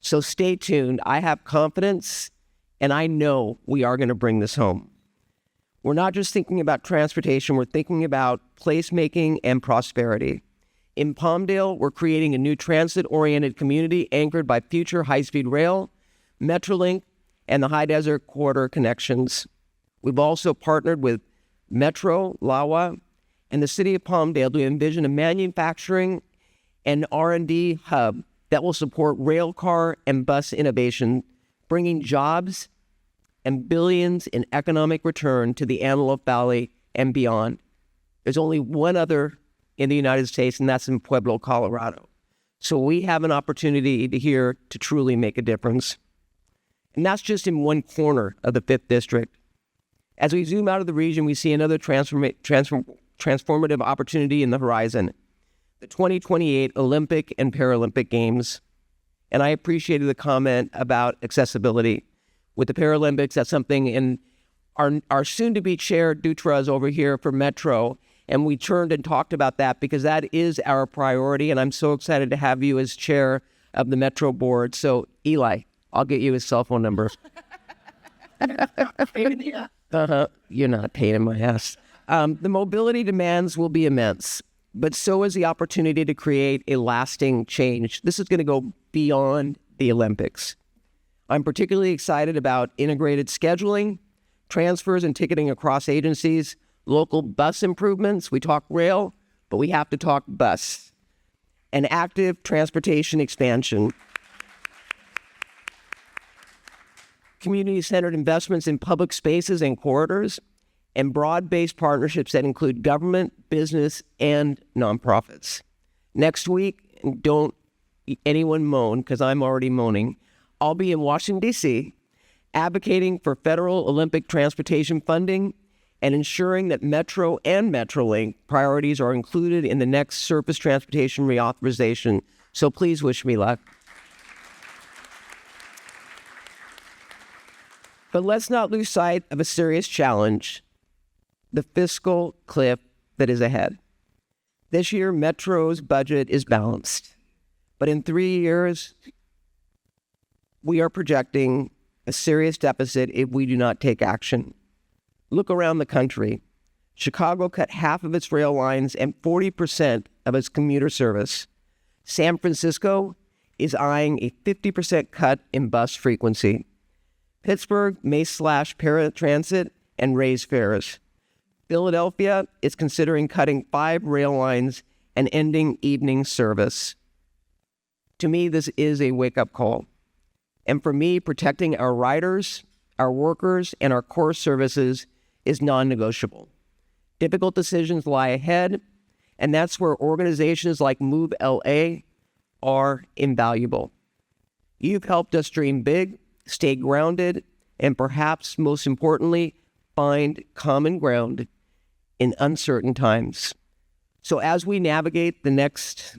Speaker 7: So stay tuned. I have confidence, and I know we are going to bring this home. We're not just thinking about transportation, we're thinking about placemaking and prosperity. In Palmdale, we're creating a new transit-oriented community anchored by future high-speed rail, Metrolink, and the High Desert Corridor connections. We've also partnered with Metro, LAWA, and the city of Palmdale to envision a manufacturing and R&D hub that will support rail car and bus innovation, bringing jobs and billions in economic return to the Antelope Valley and beyond. There's only one other in the United States, and that's in Pueblo, Colorado. So we have an opportunity here to truly make a difference. And that's just in one corner of the 5th District. As we zoom out of the region, we see another transformative opportunity in the horizon, the 2028 Olympic and Paralympic Games. And I appreciated the comment about accessibility. With the Paralympics, that's something, and our soon-to-be chair, Dutra, is over here for Metro, and we turned and talked about that because that is our priority, and I'm so excited to have you as chair of the Metro board. So, Eli, I'll get you his cell phone number. You're not paying in my ass. The mobility demands will be immense, but so is the opportunity to create a lasting change. This is going to go beyond the Olympics. I'm particularly excited about integrated scheduling, transfers and ticketing across agencies, local bus improvements. We talk rail, but we have to talk bus, and active transportation expansion. Community-centered investments in public spaces and corridors, and broad-based partnerships that include government, business, and nonprofits. Next week, don't anyone moan, because I'm already moaning, I'll be in Washington, D.C., advocating for federal Olympic transportation funding and ensuring that Metro and Metrolink priorities are included in the next surface transportation reauthorization. So please wish me luck. But let's not lose sight of a serious challenge, the fiscal cliff that is ahead. This year, Metro's budget is balanced, but in 3 years, we are projecting a serious deficit if we do not take action. Look around the country. Chicago cut half of its rail lines and 40% of its commuter service. San Francisco is eyeing a 50% cut in bus frequency. Pittsburgh may slash paratransit and raise fares. Philadelphia is considering cutting 5 rail lines and ending evening service. To me, this is a wake-up call. And for me, protecting our riders, our workers, and our core services is non-negotiable. Difficult decisions lie ahead, and that's where organizations like Move LA are invaluable. You've helped us dream big, stay grounded, and perhaps most importantly, find common ground in uncertain times. So as we navigate the next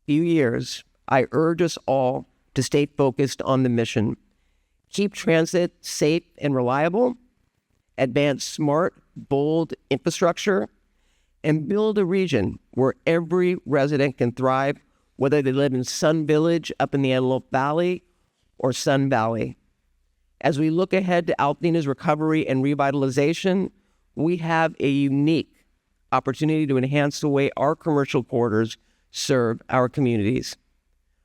Speaker 7: few years, I urge us all to stay focused on the mission. Keep transit safe and reliable, advance smart, bold infrastructure, and build a region where every resident can thrive, whether they live in Sun Village up in the Antelope Valley or Sun Valley. As we look ahead to Althena's recovery and revitalization, we have a unique opportunity to enhance the way our commercial corridors serve our communities.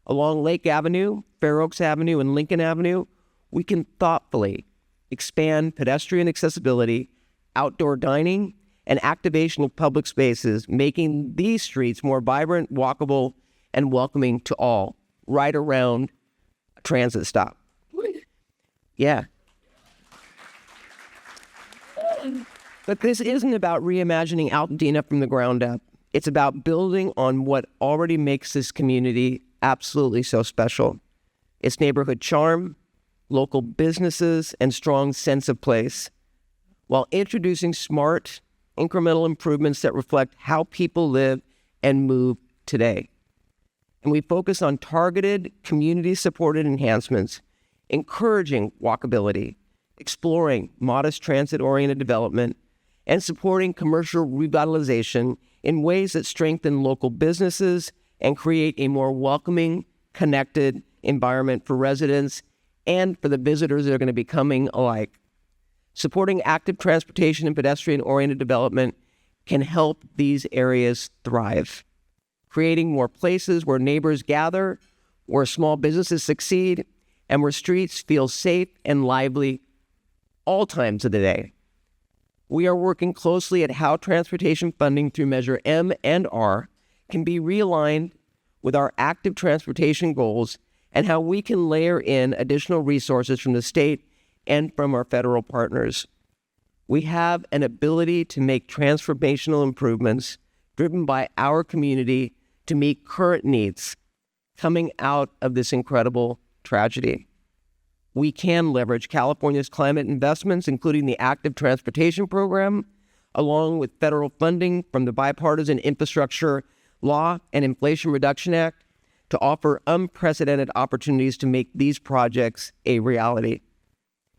Speaker 7: Along Lake Avenue, Fair Oaks Avenue, and Lincoln Avenue, we can thoughtfully expand pedestrian accessibility, outdoor dining, and activation of public spaces, making these streets more vibrant, walkable, and welcoming to all, right around a transit stop. Yeah. But this isn't about reimagining Altadena from the ground up. It's about building on what already makes this community absolutely so special. Its neighborhood charm, local businesses, and strong sense of place, while introducing smart, incremental improvements that reflect how people live and move today. And we focus on targeted, community-supported enhancements, encouraging walkability, exploring modest transit-oriented development, and supporting commercial revitalization in ways that strengthen local businesses and create a more welcoming, connected environment for residents and for the visitors that are going to be coming alike. Supporting active transportation and pedestrian-oriented development can help these areas thrive, creating more places where neighbors gather, where small businesses succeed, and where streets feel safe and lively all times of the day. We are working closely at how transportation funding through Measure M and R can be realigned with our active transportation goals and how we can layer in additional resources from the state and from our federal partners. We have an ability to make transformational improvements driven by our community to meet current needs coming out of this incredible tragedy. We can leverage California's climate investments, including the Active Transportation Program, along with federal funding from the Bipartisan Infrastructure Law and Inflation Reduction Act, to offer unprecedented opportunities to make these projects a reality.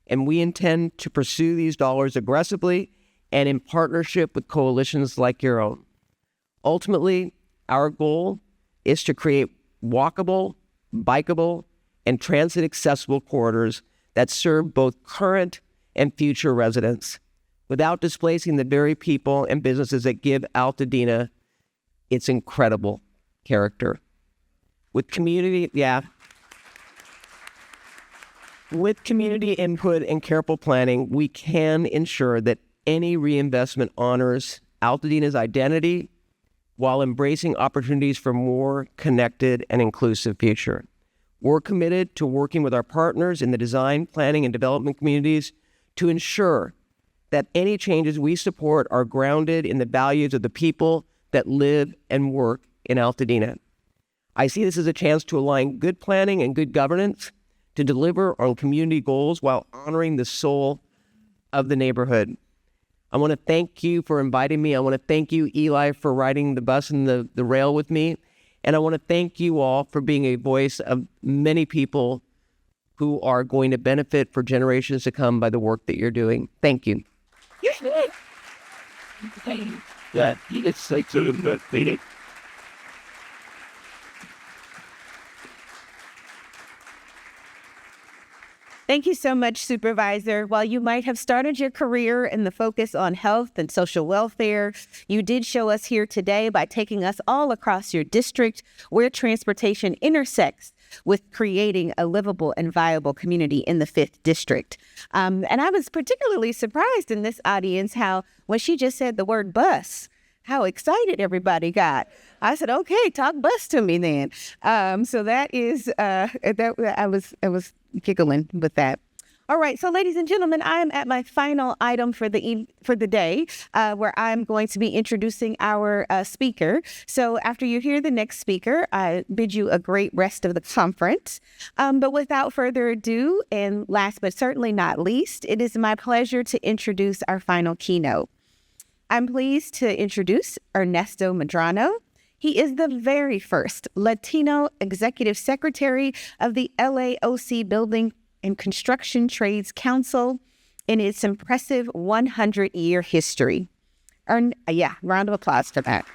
Speaker 7: And we intend to pursue these dollars aggressively and in partnership with coalitions like your own. Ultimately, our goal is to create walkable, bikeable, and transit-accessible corridors that serve both current and future residents without displacing the very people and businesses that give Altadena its incredible character. With community input and careful planning, we can ensure that any reinvestment honors Altadena's identity while embracing opportunities for a more connected and inclusive future. We're committed to working with our partners in the design, planning, and development communities to ensure that any changes we support are grounded in the values of the people that live and work in Altadena. I see this as a chance to align good planning and good governance to deliver on community goals while honoring the soul of the neighborhood. I want to thank you for inviting me. I want to thank you, Eli, for riding the bus and the rail with me. And I want to thank you all for being a voice of many people who are going to benefit for generations to come by the work that you're doing. Thank you.
Speaker 4: Yeah, it's like to the meeting.
Speaker 3: Thank you so much, Supervisor. While you might have started your career in the focus on health and social welfare, you did show us here today by taking us all across your district where transportation intersects with creating a livable and viable community in the 5th District. And I was particularly surprised in this audience how when she just said the word bus, how excited everybody got. I said, okay, talk bus to me then. So that is, I was giggling with that. All right, so ladies and gentlemen, I am at my final item for the day, where I'm going to be introducing our speaker. So after you hear the next speaker, I bid you a great rest of the conference. But without further ado, and last but certainly not least, it is my pleasure to introduce our final keynote. I'm pleased to introduce Ernesto Medrano. He is the very first Latino Executive Secretary of the LAOC Building and Construction Trades Council in its impressive 100-year history. Round of applause for that.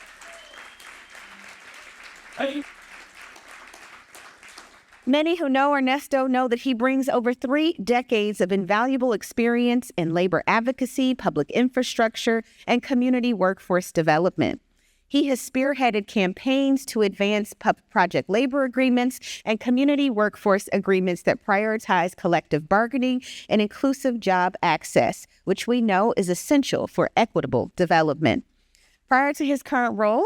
Speaker 3: Many who know Ernesto know that he brings over 3 decades of invaluable experience in labor advocacy, public infrastructure, and community workforce development. He has spearheaded campaigns to advance project labor agreements and community workforce agreements that prioritize collective bargaining and inclusive job access, which we know is essential for equitable development. Prior to his current role,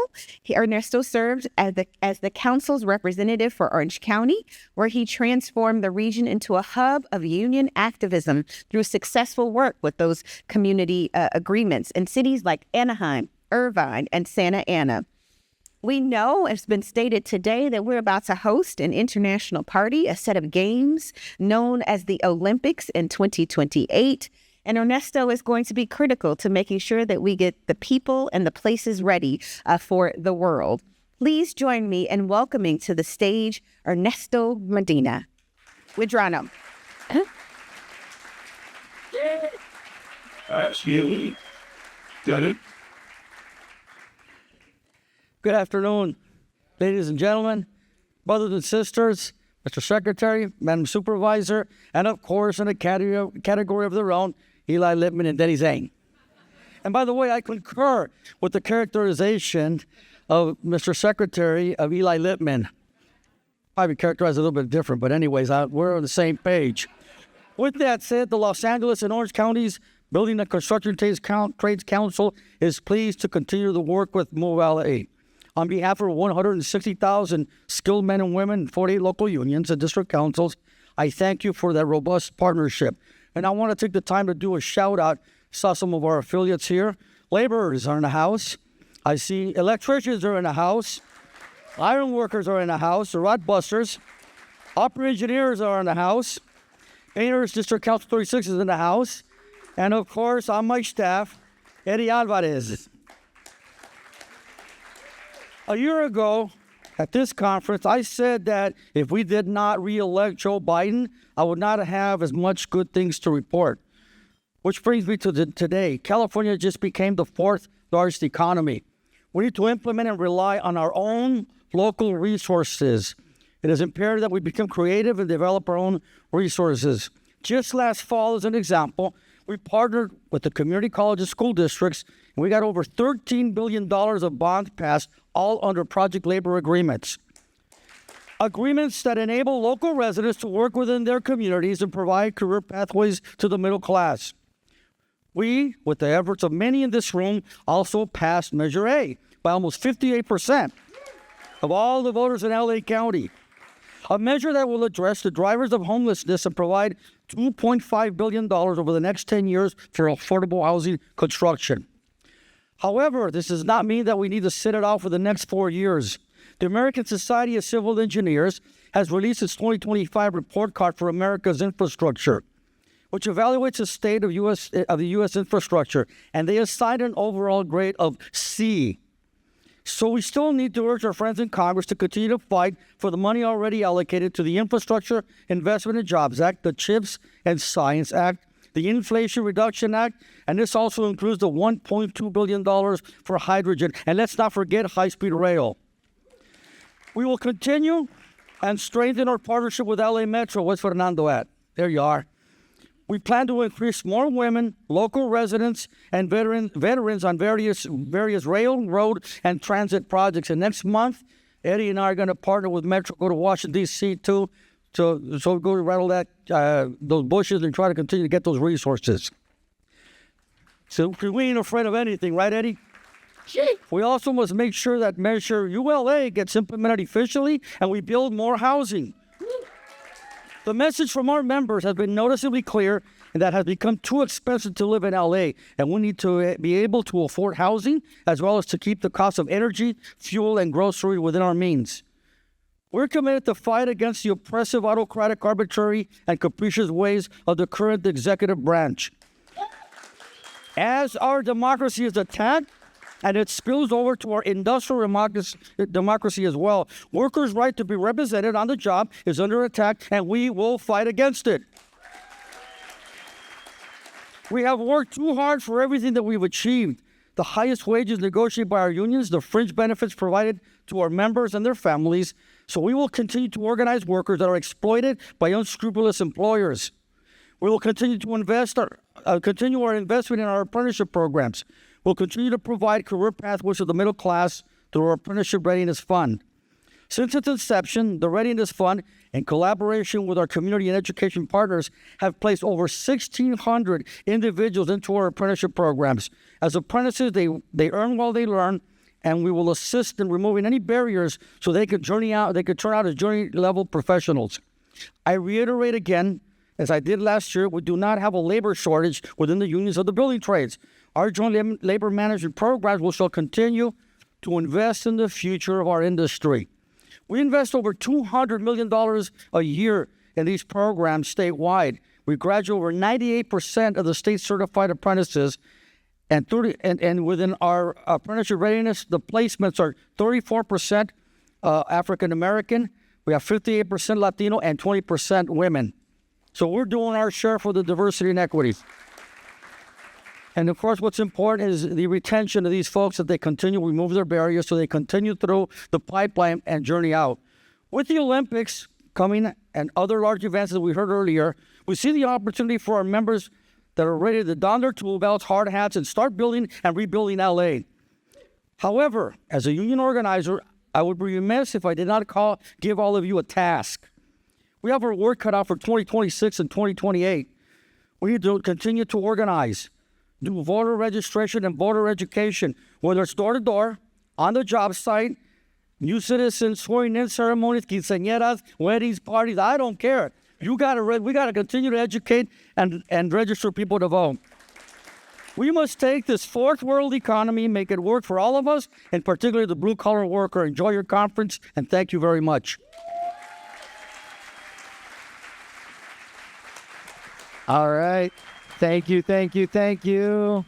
Speaker 3: Ernesto served as the council's representative for Orange County, where he transformed the region into a hub of union activism through successful work with those community agreements in cities like Anaheim, Irvine, and Santa Ana. We know, it's been stated today, that we're about to host an international party, a set of games known as the Olympics in 2028. And Ernesto is going to be critical to making sure that we get the people and the places ready for the world. Please join me in welcoming to the stage Ernesto Medina. Medrano.
Speaker 4: You got it.
Speaker 8: Good afternoon, ladies and gentlemen, brothers and sisters, Mr. Secretary, Madam Supervisor, and of course, in a category of their own, Eli Lipmen and Denny Zane. And by the way, I concur with the characterization of Mr. Secretary of Eli Lipmen. Probably characterized a little bit different, but anyways, we're on the same page. With that said, the Los Angeles and Orange Counties Building and Construction Trades Council is pleased to continue the work with Move LA. On behalf of 160,000 skilled men and women in 48 local unions and district councils, I thank you for that robust partnership. And I want to take the time to do a shout out. Saw some of our affiliates here. Laborers are in the house. I see electricians are in the house. Iron workers are in the house. The rod busters. Opera engineers are in the house. Painters, District Council 36 is in the house. And of course, on my staff, Eddie Alvarez. A year ago, at this conference, I said that if we did not re-elect Joe Biden, I would not have as much good things to report. Which brings me to today. California just became the 4th largest economy. We need to implement and rely on our own local resources. It is imperative that we become creative and develop our own resources. Just last fall, as an example, we partnered with the community colleges school districts, and we got over $13 billion of bonds passed, all under project labor agreements. Agreements that enable local residents to work within their communities and provide career pathways to the middle class. We, with the efforts of many in this room, also passed Measure A by almost 58% of all the voters in LA County. A measure that will address the drivers of homelessness and provide $2.5 billion over the next 10 years for affordable housing construction. However, this does not mean that we need to sit it out for the next 4 years. The American Society of Civil Engineers has released its 2025 report card for America's infrastructure, which evaluates the state of the U.S. infrastructure, and they assigned an overall grade of C. So we still need to urge our friends in Congress to continue to fight for the money already allocated to the Infrastructure Investment and Jobs Act, the CHIPS and Science Act, the Inflation Reduction Act, and this also includes the $1.2 billion for hydrogen. And let's not forget high-speed rail. We will continue and strengthen our partnership with LA Metro. Where's Fernando at? There you are. We plan to increase more women, local residents, and veterans on various rail, road, and transit projects. And next month, Eddie and I are going to partner with Metro, go to Washington, D.C. too, so we go rattle those bushes and try to continue to get those resources. So we ain't afraid of anything, right, Eddie? We also must make sure that Measure ULA gets implemented efficiently and we build more housing. The message from our members has been noticeably clear, and that has become too expensive to live in LA, and we need to be able to afford housing as well as to keep the cost of energy, fuel, and grocery within our means. We're committed to fight against the oppressive, autocratic, arbitrary, and capricious ways of the current executive branch. As our democracy is attacked, and it spills over to our industrial democracy as well, workers' right to be represented on the job is under attack, and we will fight against it. We have worked too hard for everything that we've achieved. The highest wages negotiated by our unions, the fringe benefits provided to our members and their families, So we will continue to organize workers that are exploited by unscrupulous employers. We will continue to continue our investment in our apprenticeship programs. We'll continue to provide career pathways to the middle class through our Apprenticeship Readiness Fund. Since its inception, the Readiness Fund, in collaboration with our community and education partners, have placed over 1,600 individuals into our apprenticeship programs. As apprentices, they earn while they learn, and we will assist in removing any barriers so they could turn out as journey-level professionals. I reiterate again, as I did last year, we do not have a labor shortage within the unions of the building trades. Our joint labor management programs will shall continue to invest in the future of our industry. We invest over $200 million a year in these programs statewide. We graduate over 98% of the state-certified apprentices, and within our apprenticeship readiness, the placements are 34% African American. We have 58% Latino and 20% women. So we're doing our share for the diversity and equity. And of course, what's important is the retention of these folks, that they continue to remove their barriers so they continue through the pipeline and journey out. With the Olympics coming and other large events that we heard earlier, we see the opportunity for our members that are ready to don their tool belts, hard hats, and start building and rebuilding LA. However, as a union organizer, I would be remiss if I did not give all of you a task. We have our work cut out for 2026 and 2028. We need to continue to organize, do voter registration and voter education, whether it's door-to-door, on the job site, new citizens, swearing-in ceremonies, quinceañeras, weddings, parties, I don't care. We got to continue to educate and register people to vote. We must take this fourth world economy, make it work for all of us, and particularly the blue-collar worker. Enjoy your conference, and thank you very much.
Speaker 1: All right. Thank you, thank you, thank you.